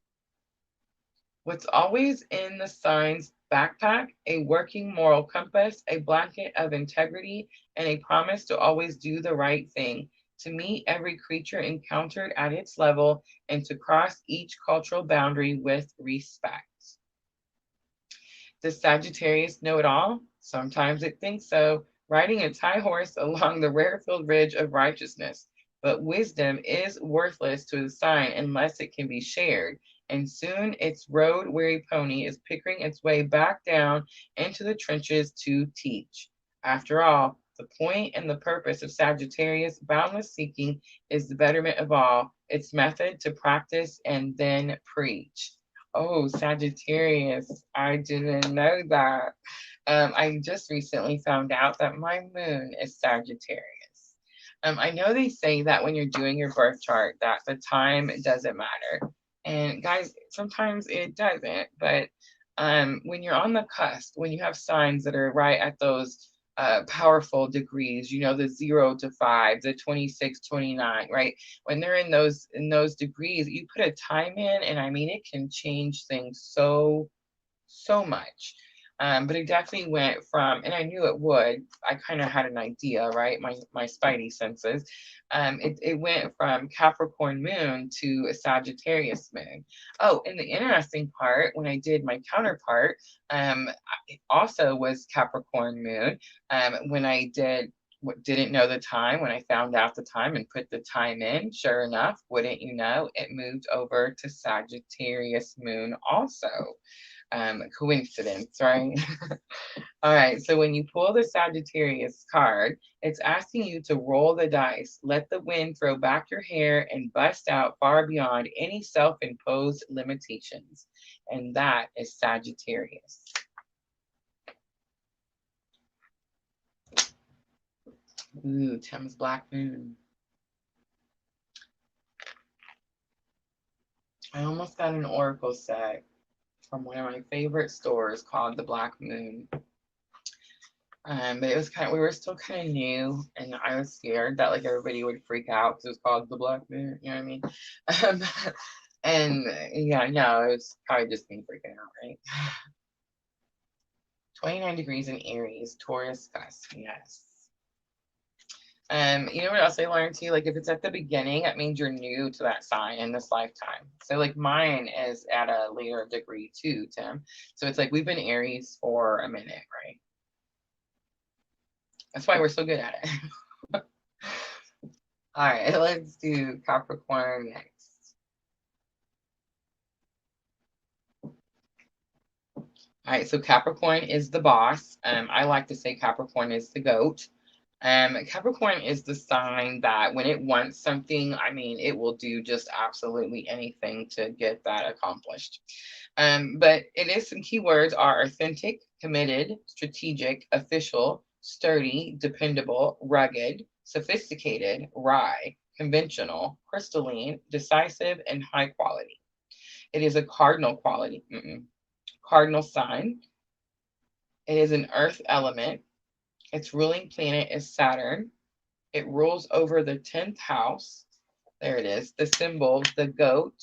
What's always in the sign's backpack? A working moral compass, a blanket of integrity, and a promise to always do the right thing, to meet every creature encountered at its level, and to cross each cultural boundary with respect. Does Sagittarius know it all? Sometimes it thinks so, riding its high horse along the rare-filled ridge of righteousness. But wisdom is worthless to the sign unless it can be shared, and soon its road-weary pony is pickering its way back down into the trenches to teach. After all, the point and the purpose of Sagittarius' boundless seeking is the betterment of all, its method to practice and then preach. Oh, Sagittarius, I didn't know that. I just recently found out that my moon is Sagittarius. I know they say that when you're doing your birth chart that the time doesn't matter. And guys, sometimes it doesn't, but when you're on the cusp, when you have signs that are right at those powerful degrees, you know, the 0 to 5, the 26, 29, right? When they're in those degrees, you put a time in, and I mean, it can change things so much. But it definitely went from, and I knew it would. I kind of had an idea, right? My spidey senses. It went from Capricorn moon to a Sagittarius moon. Oh, and the interesting part, when I did my counterpart, it also was Capricorn moon. When I didn't know the time, when I found out the time and put the time in, sure enough, wouldn't you know, it moved over to Sagittarius moon also. Coincidence, right? All right, so when you pull the Sagittarius card, it's asking you to roll the dice, let the wind throw back your hair, and bust out far beyond any self imposed limitations. And that is Sagittarius. Ooh, Thames Black Moon. I almost got an oracle set from one of my favorite stores called the Black Moon. But it was we were still kind of new, and I was scared that like everybody would freak out because it was called the Black Moon. You know what I mean? Um, and yeah, no, it was probably just me freaking out, right? 29 degrees in Aries, Taurus cusp, yes. You know what else I learned too? Like if it's at the beginning, that means you're new to that sign in this lifetime. So like mine is at a later degree too, Tim. So it's like we've been Aries for a minute, right? That's why we're so good at it. All right, let's do Capricorn next. All right, so Capricorn is the boss. I like to say Capricorn is the goat. Capricorn is the sign that when it wants something, I mean, it will do just absolutely anything to get that accomplished. But it is some keywords are authentic, committed, strategic, official, sturdy, dependable, rugged, sophisticated, wry, conventional, crystalline, decisive, and high quality. It is a cardinal quality, cardinal sign. It is an earth element. Its ruling planet is Saturn. It rules over the 10th house. There it is. The symbol, the goat.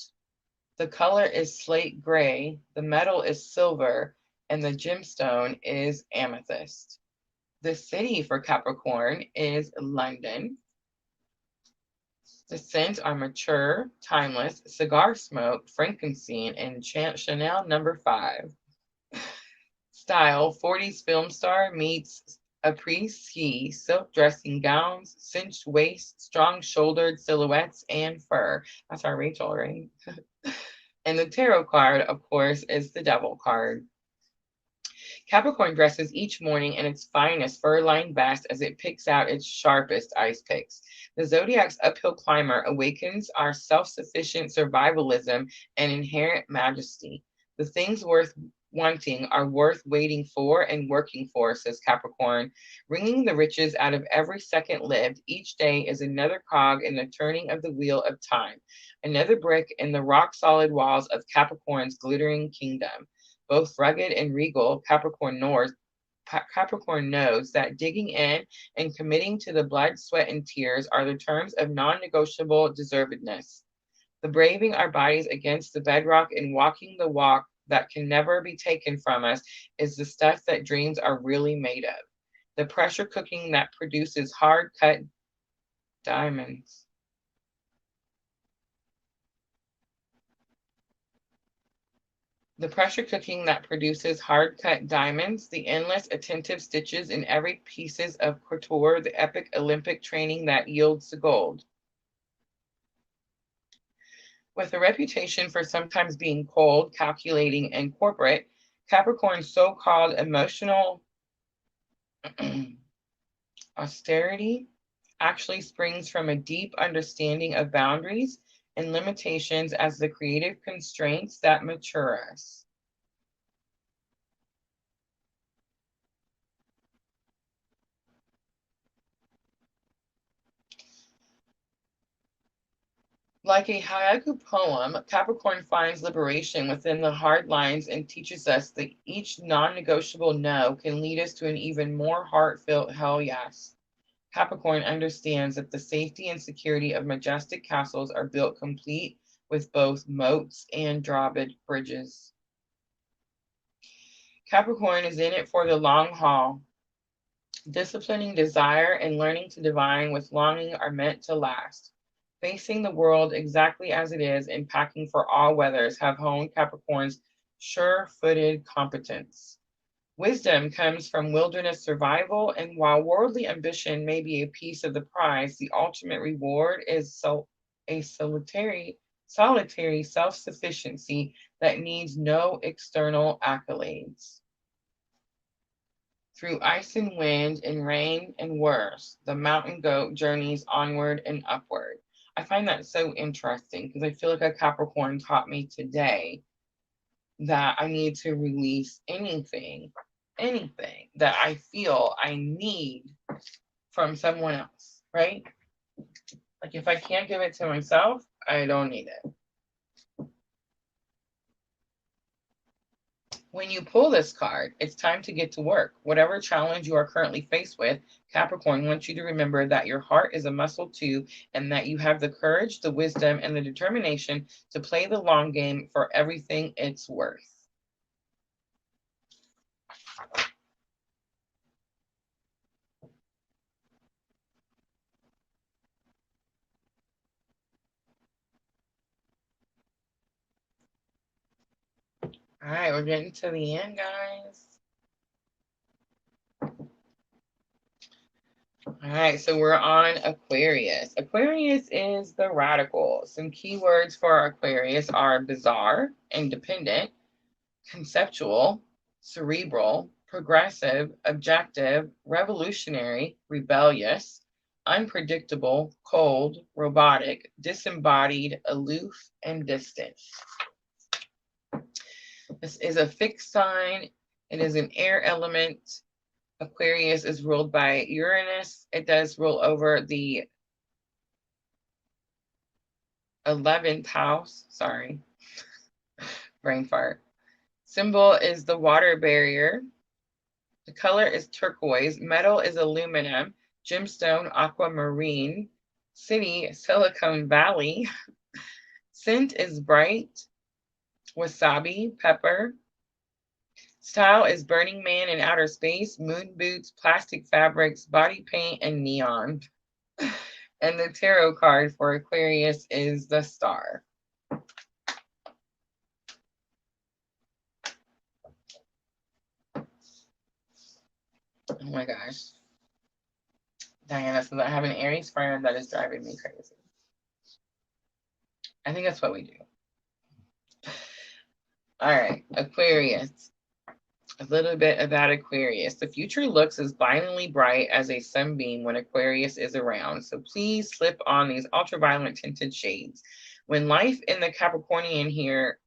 The color is slate gray. The metal is silver. And the gemstone is amethyst. The city for Capricorn is London. The scents are mature, timeless, cigar smoke, frankincense, and Chanel number 5. Style, 40s film star meets après-ski, silk dressing gowns, cinched waist, strong-shouldered silhouettes, and fur. That's our Rachel, right? And the tarot card, of course, is the Devil card. Capricorn dresses each morning in its finest fur-lined vest as it picks out its sharpest ice picks. The Zodiac's uphill climber awakens our self-sufficient survivalism and inherent majesty. The things worth wanting are worth waiting for and working for, says Capricorn. Wringing the riches out of every second lived, each day is another cog in the turning of the wheel of time, another brick in the rock-solid walls of Capricorn's glittering kingdom. Both rugged and regal, Capricorn knows that digging in and committing to the blood, sweat, and tears are the terms of non-negotiable deservedness. The braving our bodies against the bedrock and walking the walk that can never be taken from us is the stuff that dreams are really made of. The pressure cooking that produces hard-cut diamonds. The pressure cooking that produces hard-cut diamonds, the endless attentive stitches in every pieces of couture, the epic Olympic training that yields the gold. With a reputation for sometimes being cold, calculating, and corporate, Capricorn's so-called emotional austerity actually springs from a deep understanding of boundaries and limitations as the creative constraints that mature us. Like a haiku poem, Capricorn finds liberation within the hard lines and teaches us that each non-negotiable no can lead us to an even more heartfelt hell yes. Capricorn understands that the safety and security of majestic castles are built complete with both moats and drawbridges. Capricorn is in it for the long haul. Disciplining desire and learning to divine with longing are meant to last. Facing the world exactly as it is and packing for all weathers have honed Capricorn's sure-footed competence. Wisdom comes from wilderness survival, and while worldly ambition may be a piece of the prize, the ultimate reward is a solitary self-sufficiency that needs no external accolades. Through ice and wind and rain and worse, the mountain goat journeys onward and upward. I find that so interesting because I feel like a Capricorn taught me today that I need to release anything that I feel I need from someone else, right? Like if I can't give it to myself, I don't need it. When you pull this card, it's time to get to work. Whatever challenge you are currently faced with, Capricorn wants you to remember that your heart is a muscle too, and that you have the courage, the wisdom, and the determination to play the long game for everything it's worth. All right, we're getting to the end, guys. All right, so we're on Aquarius. Aquarius is the radical. Some keywords for Aquarius are bizarre, independent, conceptual, cerebral, progressive, objective, revolutionary, rebellious, unpredictable, cold, robotic, disembodied, aloof, and distant. This is a fixed sign. It is an air element. Aquarius is ruled by Uranus. It does rule over the 11th house. Sorry, brain fart. Symbol is the water barrier. The color is turquoise. Metal is aluminum. Gemstone, aquamarine. City, Silicon Valley. Scent is bright. Wasabi, pepper. Style is Burning Man in outer space, moon boots, plastic fabrics, body paint, and neon. And the tarot card for Aquarius is the Star. Oh my gosh. Diana says, I have an Aries friend that is driving me crazy. I think that's what we do. All right, Aquarius. A little bit about Aquarius. The future looks as violently bright as a sunbeam when Aquarius is around, so please slip on these ultraviolet tinted shades. When life in the Capricornian here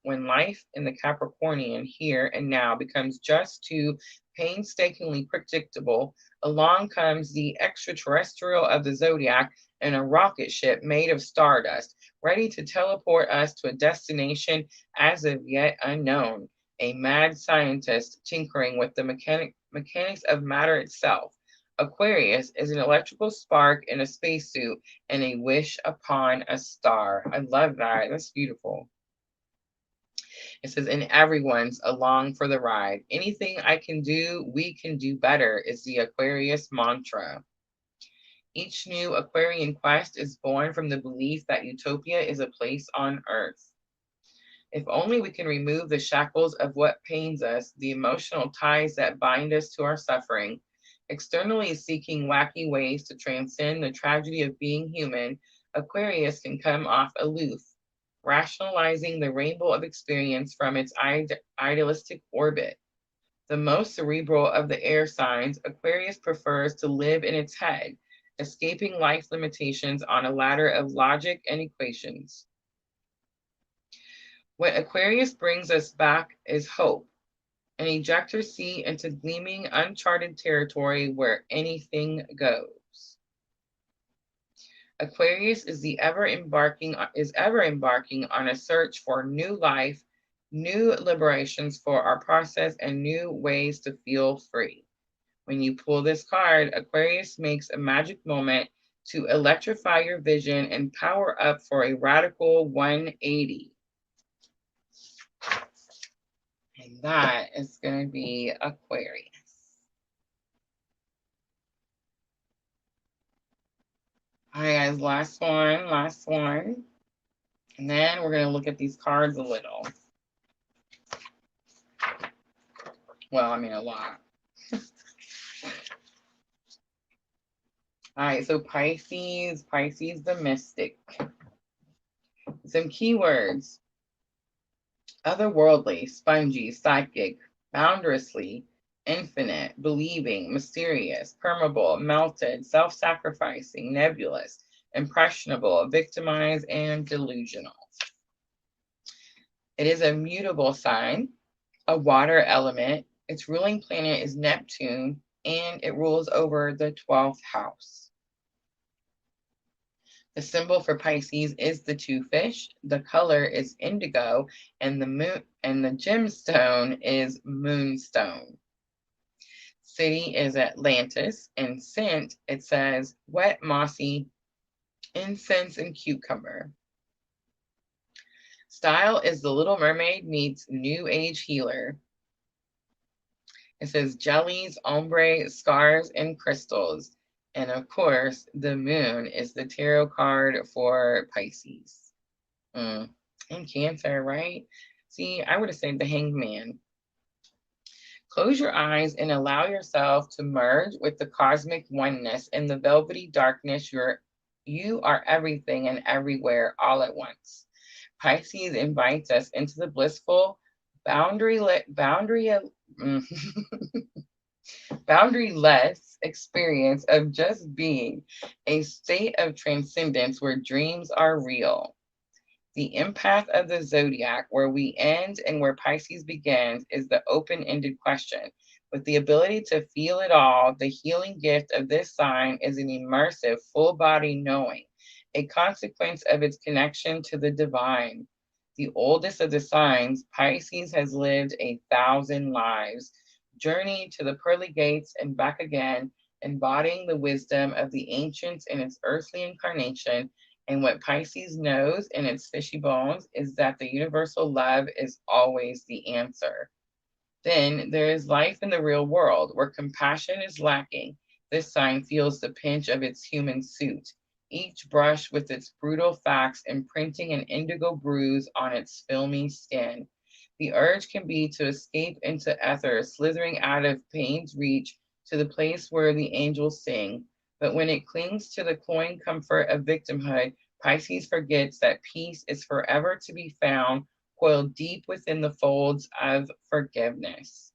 and now becomes just too painstakingly predictable, along comes the extraterrestrial of the Zodiac in a rocket ship made of stardust, ready to teleport us to a destination as of yet unknown. A mad scientist tinkering with the mechanics of matter itself. Aquarius is an electrical spark in a spacesuit and a wish upon a star. I love that. That's beautiful. It says, and everyone's along for the ride. Anything I can do, we can do better is the Aquarius mantra. Each new Aquarian quest is born from the belief that utopia is a place on Earth. If only we can remove the shackles of what pains us, the emotional ties that bind us to our suffering, externally seeking wacky ways to transcend the tragedy of being human, Aquarius can come off aloof, rationalizing the rainbow of experience from its idealistic orbit. The most cerebral of the air signs, Aquarius prefers to live in its head, escaping life limitations on a ladder of logic and equations. What Aquarius brings us back is hope, an ejector seat into gleaming, uncharted territory where anything goes. Aquarius is ever embarking on a search for new life, new liberations for our process, and new ways to feel free. When you pull this card, Aquarius makes a magic moment to electrify your vision and power up for a radical 180. And that is going to be Aquarius. All right, guys, last one. And then we're going to look at these cards a little. Well, I mean, a lot. All right, so Pisces the mystic. Some keywords: otherworldly, spongy, psychic, boundlessly, infinite, believing, mysterious, permeable, melted, self-sacrificing, nebulous, impressionable, victimized, and delusional. It is a mutable sign, a water element. Its ruling planet is Neptune, and it rules over the 12th house. The symbol for Pisces is the two fish. The color is indigo, and the gemstone is moonstone. City is Atlantis, and scent, it says wet, mossy, incense, and cucumber. Style is The Little Mermaid meets New Age healer. It says jellies, ombre, scars, and crystals. And of course, the moon is the tarot card for Pisces. And Cancer, right? See, I would have said the Hangman. Close your eyes and allow yourself to merge with the cosmic oneness. In the velvety darkness, you are everything and everywhere all at once. Pisces invites us into the blissful, boundaryless experience of just being, a state of transcendence where dreams are real. The empath of the zodiac, where we end and where Pisces begins, is the open-ended question. With the ability to feel it all, the healing gift of this sign is an immersive, full-body knowing, a consequence of its connection to the divine. The oldest of the signs, Pisces has lived 1,000 lives, journeyed to the pearly gates and back again, embodying the wisdom of the ancients in its earthly incarnation. And what Pisces knows in its fishy bones is that the universal love is always the answer. Then there is life in the real world, where compassion is lacking. This sign feels the pinch of its human suit, each brush with its brutal facts imprinting an indigo bruise on its filmy skin. The urge can be to escape into ether, slithering out of pain's reach to the place where the angels sing. But when it clings to the cloying comfort of victimhood, Pisces forgets that peace is forever to be found, coiled deep within the folds of forgiveness.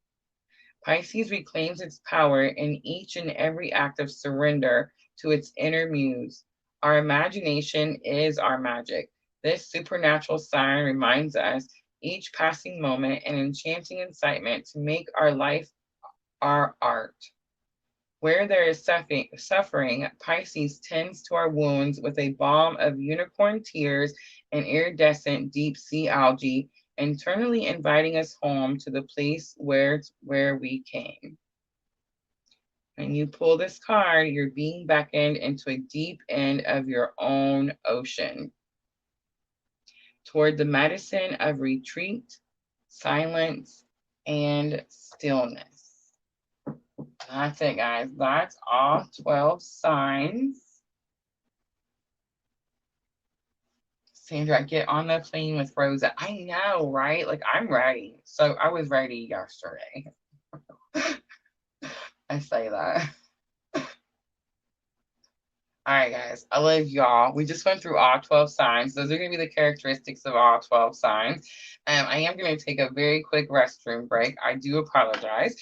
Pisces reclaims its power in each and every act of surrender to its inner muse. Our imagination is our magic. This supernatural sign reminds us each passing moment an enchanting incitement to make our life our art. Where there is suffering, Pisces tends to our wounds with a balm of unicorn tears and iridescent deep sea algae, internally inviting us home to the place where we came. When you pull this card, you're being beckoned into a deep end of your own ocean, toward the medicine of retreat, silence, and stillness. That's it, guys. That's all 12 signs. Sandra, get on the plane with Rosa. I know, right? Like, I'm ready. So I was ready yesterday. I say that. All right, guys, I love y'all. We just went through all 12 signs. Those are going to be the characteristics of all 12 signs. I am going to take a very quick restroom break. I do apologize.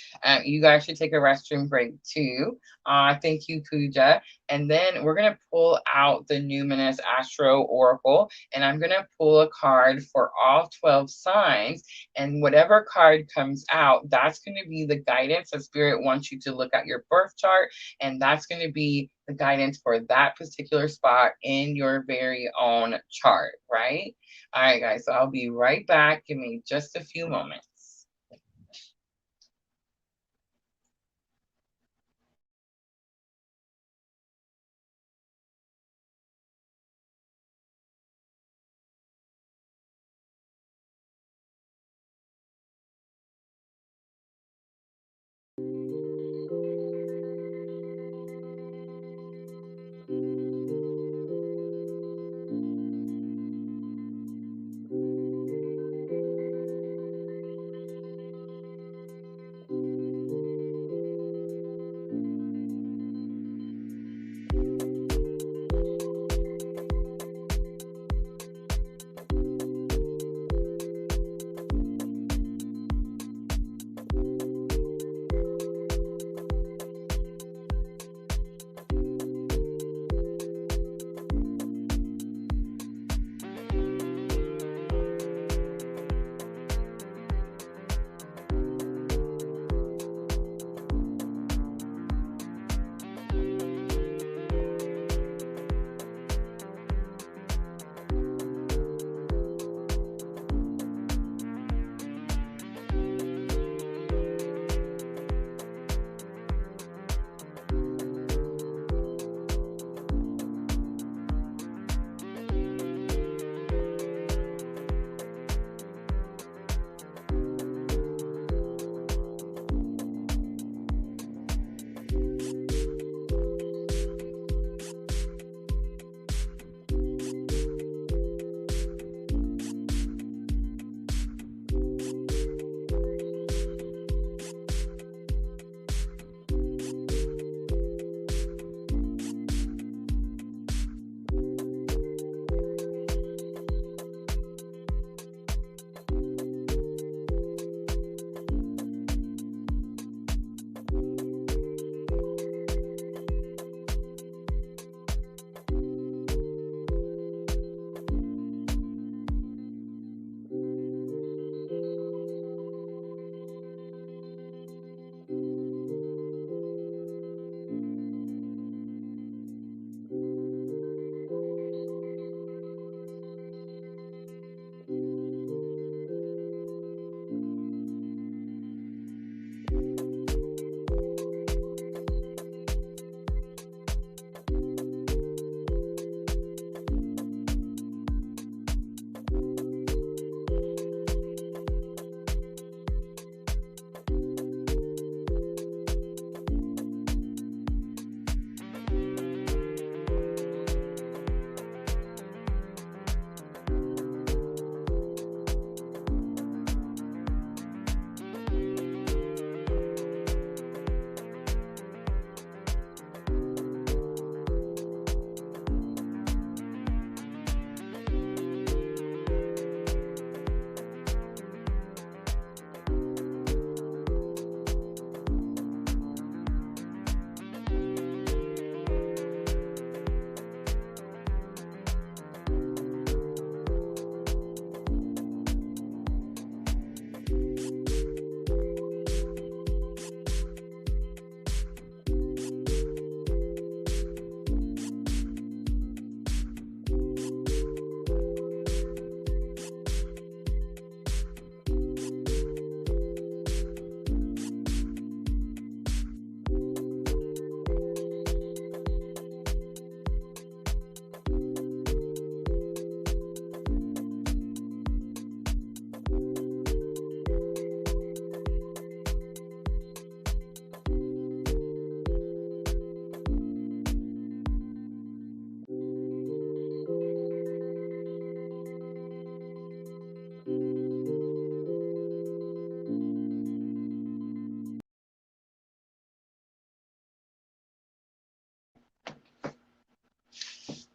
You guys should take a restroom break too. Thank you, Pooja. And then we're going to pull out the Numinous Astro Oracle, and I'm going to pull a card for all 12 signs. And whatever card comes out, that's going to be the guidance that Spirit wants you to look at your birth chart, and that's going to be the guidance for that particular spot in your very own chart, right? All right, guys, so I'll be right back. Give me just a few moments.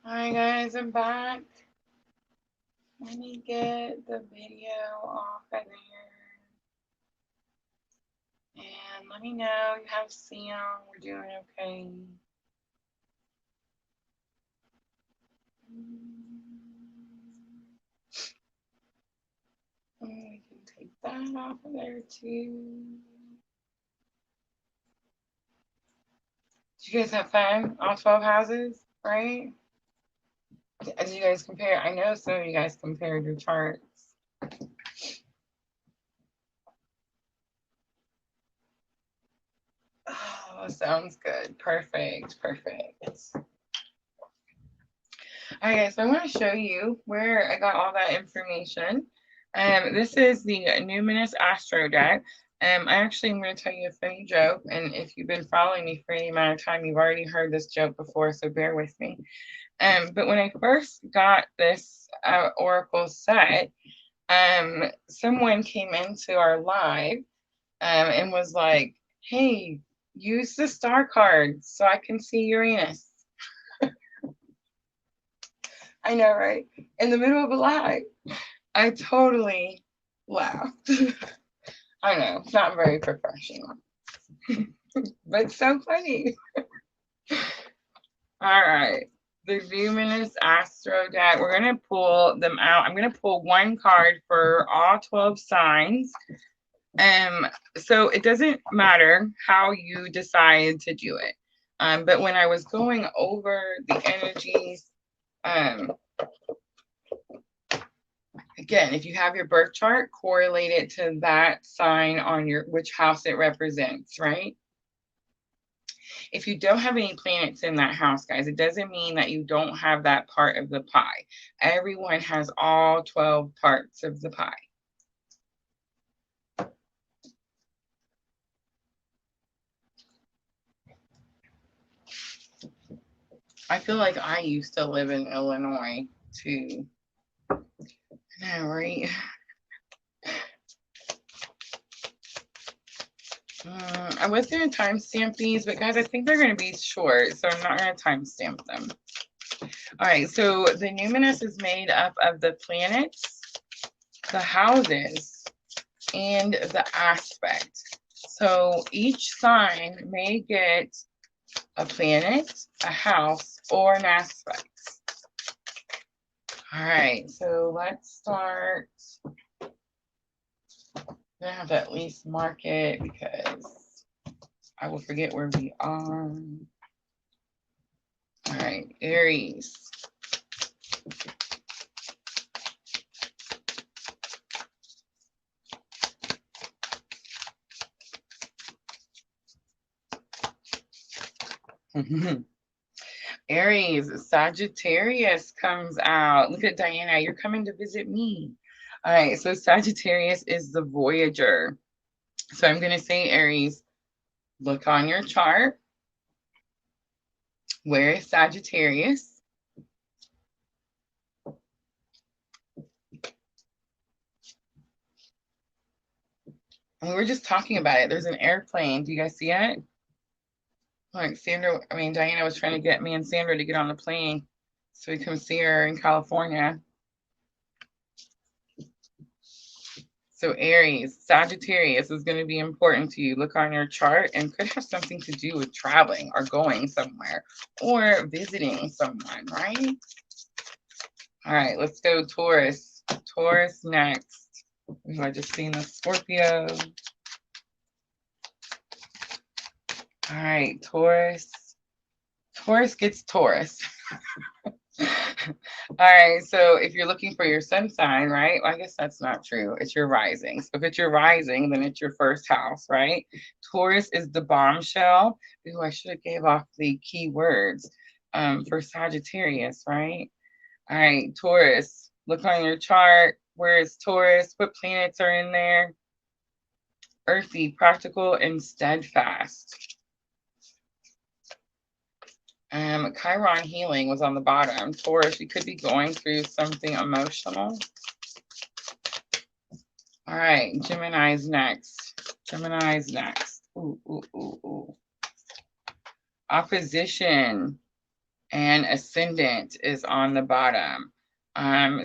Hi guys, I'm back. Let me get the video off of there. And let me know you have sound. We're doing okay. And we can take that off of there too. Did you guys have fun? All 12 houses, right? Did you guys compare? I know some of you guys compared your charts. Oh, sounds good. Perfect. Perfect. All right, guys, so I want to show you where I got all that information. This is the Numinous Astro deck. I actually am going to tell you a funny joke, and if you've been following me for any amount of time, you've already heard this joke before, so bear with me. But when I first got this Oracle set, someone came into our live and was like, hey, use the star card so I can see Uranus. I know, right? In the middle of a live. I totally laughed. I know, it's not very professional, but so funny. All right, the Numinous Astro deck. We're going to pull them out. I'm going to pull one card for all 12 signs. So it doesn't matter how you decide to do it. But when I was going over the energies, again, if you have your birth chart, correlate it to that sign on your which house it represents, right? If you don't have any planets in that house, guys, it doesn't mean that you don't have that part of the pie. Everyone has all 12 parts of the pie. I feel like I used to live in Illinois too. I know, right? I was going to timestamp these, but guys, I think they're going to be short, so I'm not going to timestamp them. All right, so the Numinous is made up of the planets, the houses, and the aspect. So each sign may get a planet, a house, or an aspect. All right, so let's start. I'm gonna have to at least mark it because I will forget where we are. All right, Aries. Aries, Sagittarius comes out. Look at Diana, you're coming to visit me. All right, so Sagittarius is the Voyager. So I'm going to say, Aries, look on your chart. Where is Sagittarius? And we were just talking about it. There's an airplane. Do you guys see it? Like Diana was trying to get me and Sandra to get on the plane so we come see her in California. So Aries, Sagittarius is going to be important to you. Look on your chart and could have something to do with traveling or going somewhere or visiting someone, right? All right, let's go Taurus. Taurus next. I just seen the Scorpio. All right, Taurus. Taurus gets Taurus. All right, so if you're looking for your sun sign, right? Well, I guess that's not true. It's your rising. So if it's your rising, then it's your first house, right? Taurus is the bombshell. Ooh, I should have gave off the keywords for Sagittarius, right? All right, Taurus. Look on your chart. Where is Taurus? What planets are in there? Earthy, practical, and steadfast. Chiron healing was on the bottom. Taurus, you could be going through something emotional. All right, Gemini's next. Gemini's next. Ooh, ooh, ooh, ooh. Opposition and ascendant is on the bottom.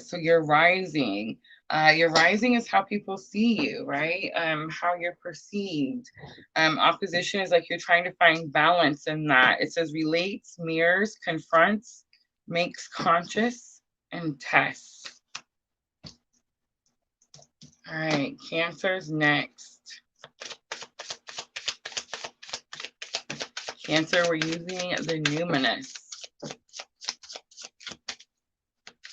So your rising is how people see you, right? How you're perceived. Opposition is like you're trying to find balance in that. It says relates, mirrors, confronts, makes conscious, and tests. All right, Cancer's next. Cancer, we're using the Numinous.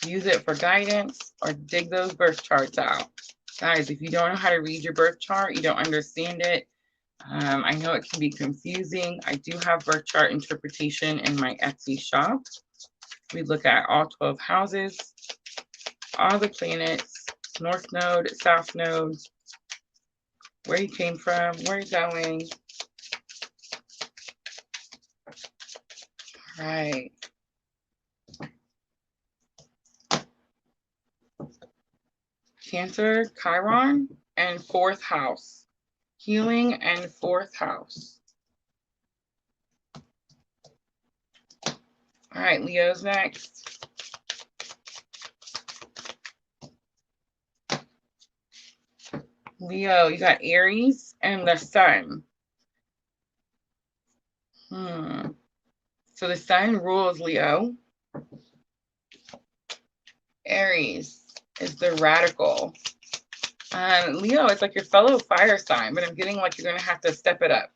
Use it for guidance or dig those birth charts out. Guys, if you don't know how to read your birth chart, you don't understand it, I know it can be confusing. I do have birth chart interpretation in my Etsy shop. We look at all 12 houses, all the planets, North Node, South Node, where you came from, where you're going. All right. Cancer, Chiron, and 4th house. Healing and 4th house. All right, Leo's next. Leo, you got Aries and the Sun. So the Sun rules Leo. Aries is the radical. Leo, it's like your fellow fire sign, but I'm getting like you're going to have to step it up.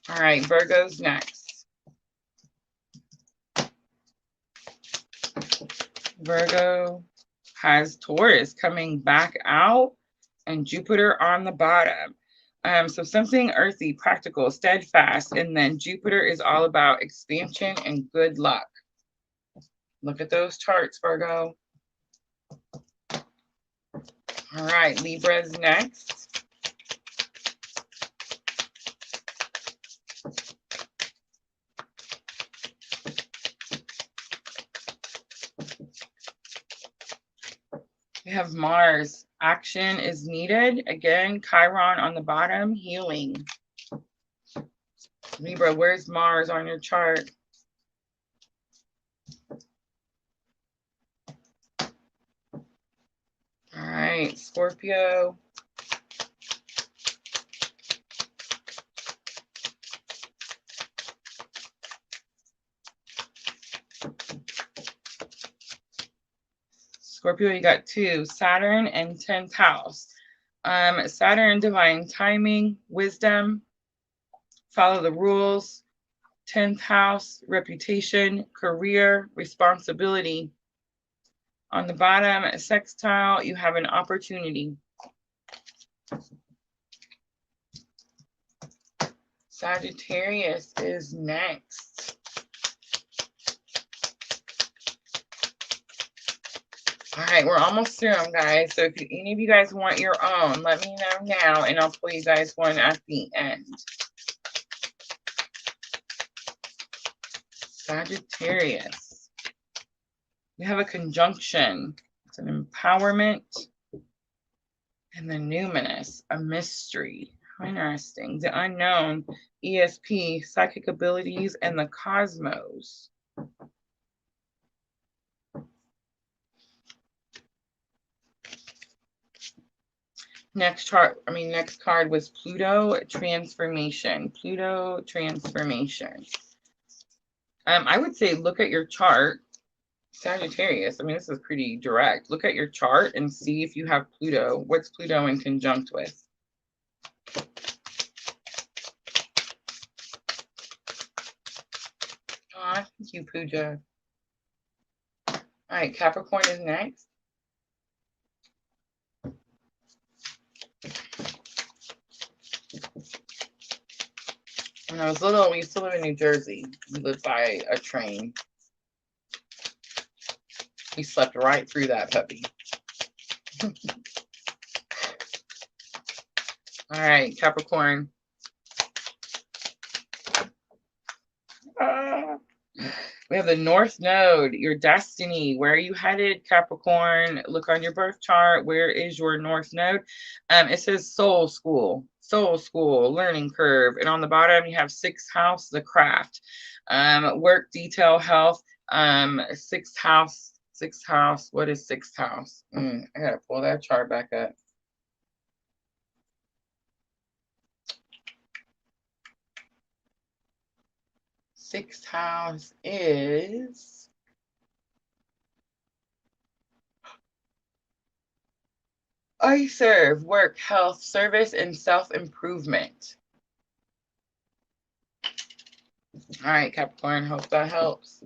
All right, Virgo's next. Virgo has Taurus coming back out and Jupiter on the bottom. So something earthy, practical, steadfast, and then Jupiter is all about expansion and good luck. Look at those charts, Virgo. All right, Libra's next. We have Mars. Action is needed. Again, Chiron on the bottom, healing. Libra, where's Mars on your chart? All right, Scorpio. Scorpio, you got 2, Saturn and 10th house. Saturn, divine timing, wisdom, follow the rules. 10th house, reputation, career, responsibility. On the bottom, sextile, you have an opportunity. Sagittarius is next. All right, we're almost through them, guys. So if any of you guys want your own, let me know now, and I'll pull you guys one at the end. Sagittarius. We have a conjunction. It's an empowerment. And the numinous, a mystery. How interesting. The unknown, ESP, psychic abilities, and the cosmos. Next card was Pluto transformation. Pluto transformation. I would say look at your chart, Sagittarius. I mean, this is pretty direct. Look at your chart and see if you have Pluto. What's Pluto in conjunct with? Oh, thank you, Pooja. All right, Capricorn is next. When I was little, we used to live in New Jersey. We lived by a train. We slept right through that puppy. All right, Capricorn. We have the North Node, your destiny. Where are you headed, Capricorn? Look on your birth chart. Where is your North Node? It says soul school. soul school, learning curve. And on the bottom, you have 6th house, the craft, work, detail, health, 6th house. 6th house. What is 6th house? I gotta pull that chart back up. 6th house is I serve, work, health, service, and self-improvement. All right, Capricorn, hope that helps.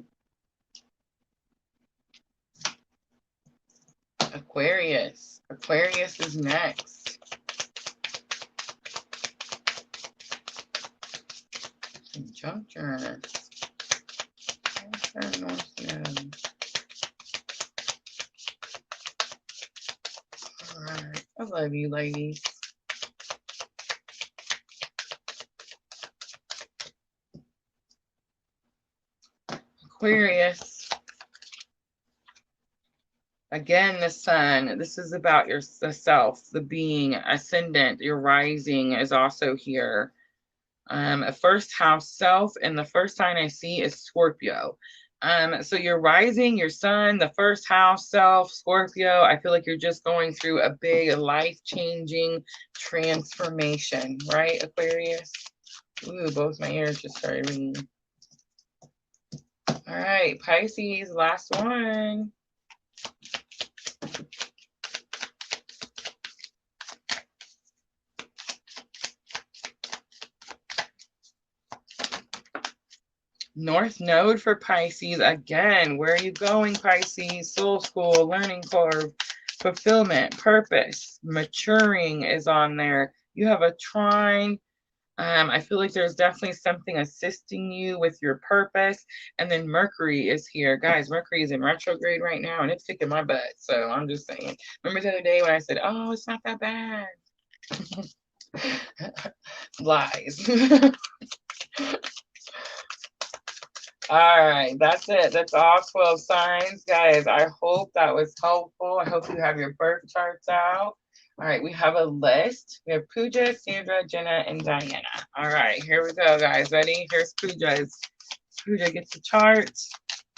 Aquarius. Aquarius is next. Conjunction. All right, I love you, ladies. Aquarius. Again, the sun. This is about the self, the being, ascendant. Your rising is also here. A 1st house self, and the first sign I see is Scorpio. So your rising, your sun, the 1st house self, Scorpio. I feel like you're just going through a big life-changing transformation, right, Aquarius? Ooh, both my ears just started ringing. All right, Pisces, last one. North Node for Pisces. Again, where are you going, Pisces? Soul school, learning curve, fulfillment, purpose, maturing is on there. You have a trine. I feel like there's definitely something assisting you with your purpose. And then Mercury is here. Guys, Mercury is in retrograde right now, and it's kicking my butt. So I'm just saying. Remember the other day when I said, oh, it's not that bad? Lies. All right, that's it. That's all 12 signs, guys. I hope that was helpful. I hope you have your birth charts out. All right, we have a list. We have Pooja, Sandra, Jenna, and Diana. All right, here we go, guys. Ready? Here's Pooja's. Pooja gets the chart.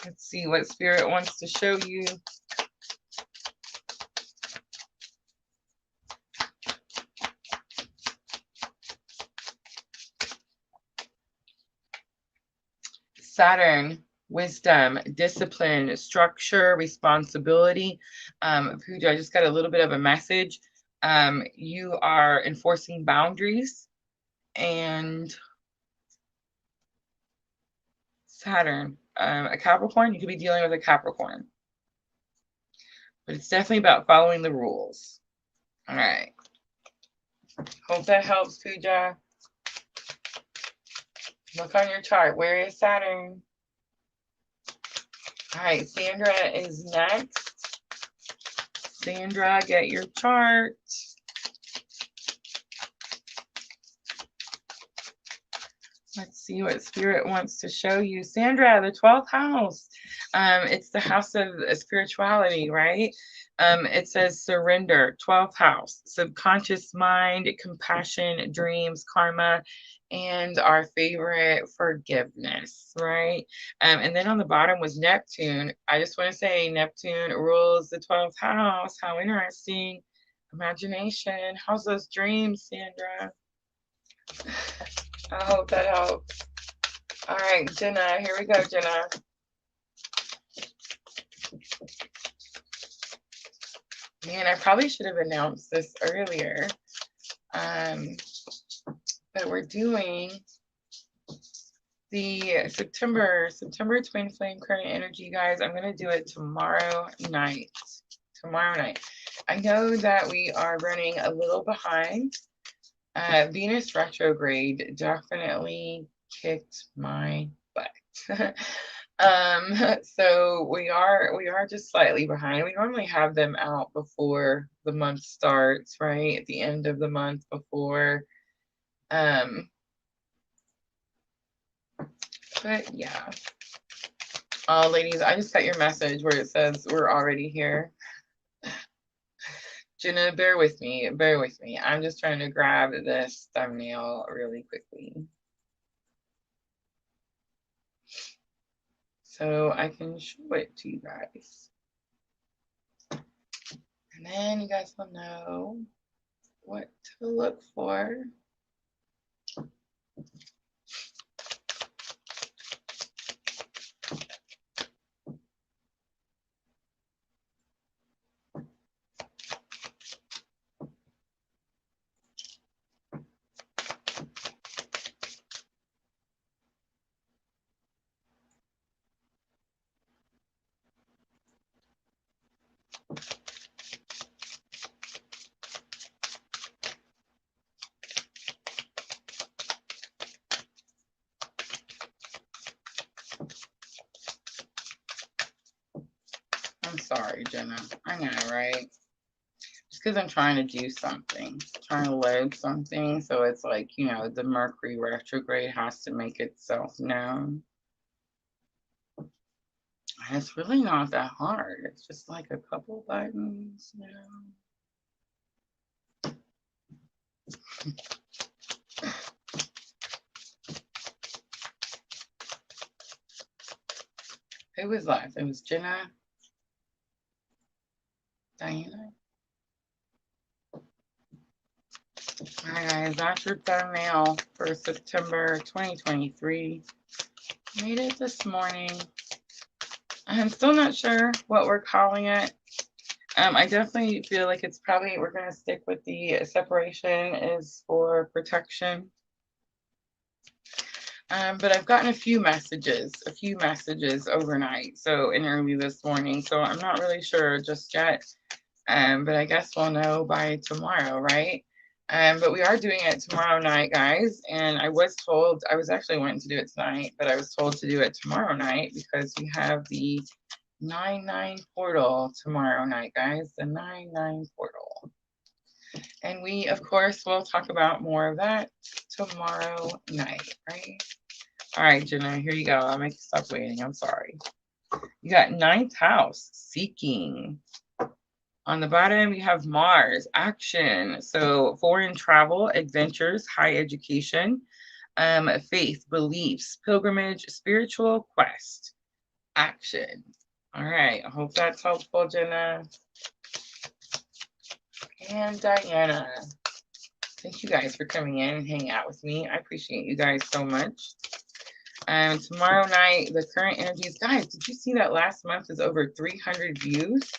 Let's see what Spirit wants to show you. Saturn, wisdom, discipline, structure, responsibility. Pooja, I just got a little bit of a message. You are enforcing boundaries, and Saturn, a Capricorn, you could be dealing with a Capricorn. But it's definitely about following the rules. All right. Hope that helps, Pooja. Look on your chart. Where is Saturn? All right, Sandra is next. Sandra, get your chart. Let's see what Spirit wants to show you. Sandra, the 12th house. It's the house of spirituality, right? It says surrender, 12th house, subconscious mind, compassion, dreams, karma, and our favorite, forgiveness, right? And then on the bottom was Neptune. I just want to say Neptune rules the 12th house. How interesting. Imagination. How's those dreams, Sandra? I hope that helps. All right, Jenna, here we go, Jenna. Man, I probably should have announced this earlier. But we're doing the September Twin Flame Current Energy, guys. I'm going to do it tomorrow night. I know that we are running a little behind. Venus retrograde definitely kicked my butt. So we are just slightly behind. We normally have them out before the month starts, right? At the end of the month before. But yeah. Oh, ladies, I just got your message where it says we're already here. Jenna, bear with me. Bear with me. I'm just trying to grab this thumbnail really quickly so I can show it to you guys. And then you guys will know what to look for. I'm sorry, Jenna. I know, right? Just because I'm trying to do something, trying to load something. So it's like, you know, the Mercury retrograde has to make itself known. And it's really not that hard. It's just like a couple buttons, you know. Who was left? It was Jenna, Diana. All right, guys, that's your thumbnail for September 2023. Made it this morning. I'm still not sure what we're calling it. I definitely feel like it's probably, we're going to stick with the separation is for protection. But I've gotten a few messages overnight, so in early this morning. So I'm not really sure just yet. But I guess we'll know by tomorrow, right? But we are doing it tomorrow night, guys. And I was told, I was actually wanting to do it tonight, but I was told to do it tomorrow night because we have the 9/9 portal tomorrow night, guys. The 9/9 portal. And we, of course, will talk about more of that tomorrow night, right? All right, Jenna, here you go. I'll make you stop waiting. I'm sorry. You got 9th house, seeking. On the bottom, you have Mars, action. So foreign travel, adventures, high education, faith, beliefs, pilgrimage, spiritual quest, action. All right, I hope that's helpful, Jenna. And Diana. Thank you guys for coming in and hanging out with me. I appreciate you guys so much. Tomorrow night, the current energies. Guys, did you see that last month is over 300 views?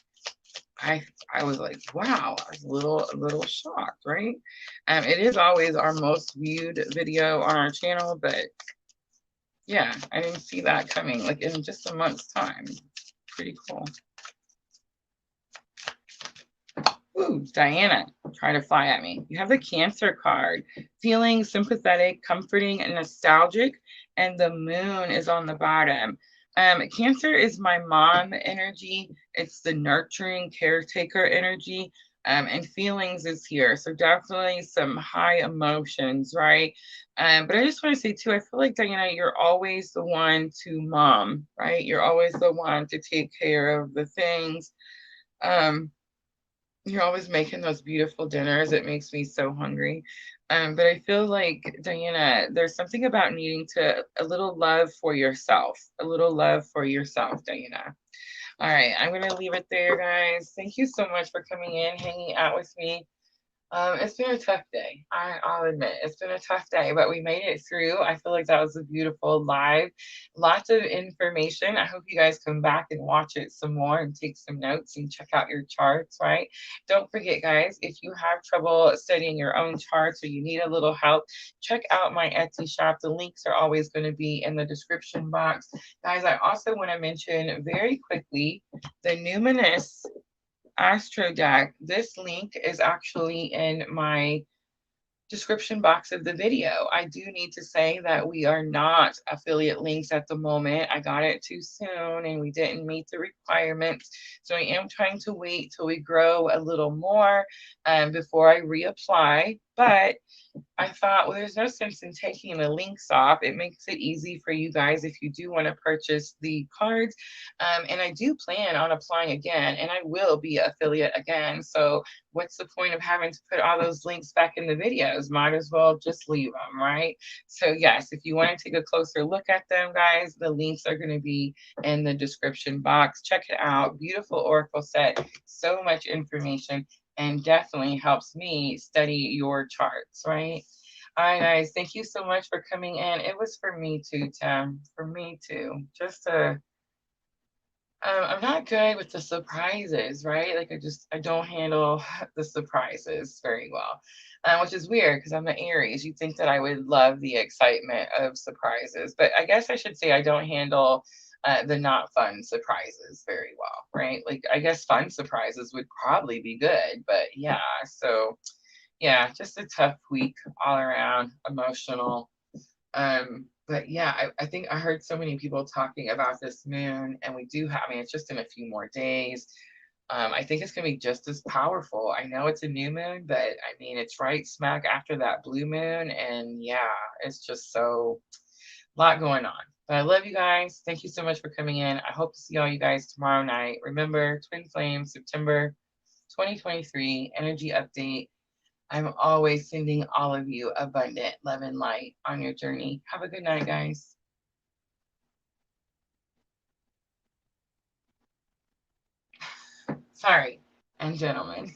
I was like, wow, I was a little shocked, right? It is always our most viewed video on our channel, but yeah, I didn't see that coming like in just a month's time. Pretty cool. Ooh, Diana, try to fly at me. You have the Cancer card, feeling sympathetic, comforting, and nostalgic, and the moon is on the bottom. Cancer is my mom energy. It's the nurturing caretaker energy. And feelings is here. So definitely some high emotions, right? But I just want to say too, I feel like, Diana, you're always the one to mom, right? You're always the one to take care of the things. You're always making those beautiful dinners. It makes me so hungry. But I feel like, Diana, there's something about needing a little love for yourself, Diana. All right, I'm going to leave it there, guys. Thank you so much for coming in, hanging out with me. It's been a tough day. I'll admit it's been a tough day, but we made it through. I feel like that was a beautiful live. Lots of information. I hope you guys come back and watch it some more and take some notes and check out your charts, right? Don't forget, guys, if you have trouble studying your own charts or you need a little help, check out my Etsy shop. The links are always going to be in the description box. Guys, I also want to mention very quickly the Numinous Astro deck. This link is actually in my description box of the video. I do need to say that we are not affiliate links at the moment. I got it too soon and we didn't meet the requirements. So I am trying to wait till we grow a little more before I reapply. but I thought, well, there's no sense in taking the links off. It makes it easy for you guys if you do want to purchase the cards. And I do plan on applying again, and I will be affiliate again. So what's the point of having to put all those links back in the videos? Might as well just leave them, right? So yes, if you want to take a closer look at them, guys, the links are going to be in the description box. Check it out. Beautiful oracle set. So much information, and definitely helps me study your charts, right? All right, guys, thank you so much for coming in. It was for me too, Tim. For me too. Just to, I'm not good with the surprises, right? Like I don't handle the surprises very well, which is weird because I'm an Aries. You'd think that I would love the excitement of surprises, but I guess I should say I don't handle the not fun surprises very well, right? Like I guess fun surprises would probably be good, but yeah. So yeah, just a tough week all around, emotional. But yeah, I think I heard so many people talking about this moon, and we do have, I mean, it's just in a few more days. I think it's going to be just as powerful. I know it's a new moon, but I mean, it's right smack after that blue moon. And yeah, it's just so, a lot going on. But I love you guys. Thank you so much for coming in. I hope to see all you guys tomorrow night. Remember, Twin Flames, September 2023 energy update. I'm always sending all of you abundant love and light on your journey. Have a good night, guys. Sorry, and gentlemen.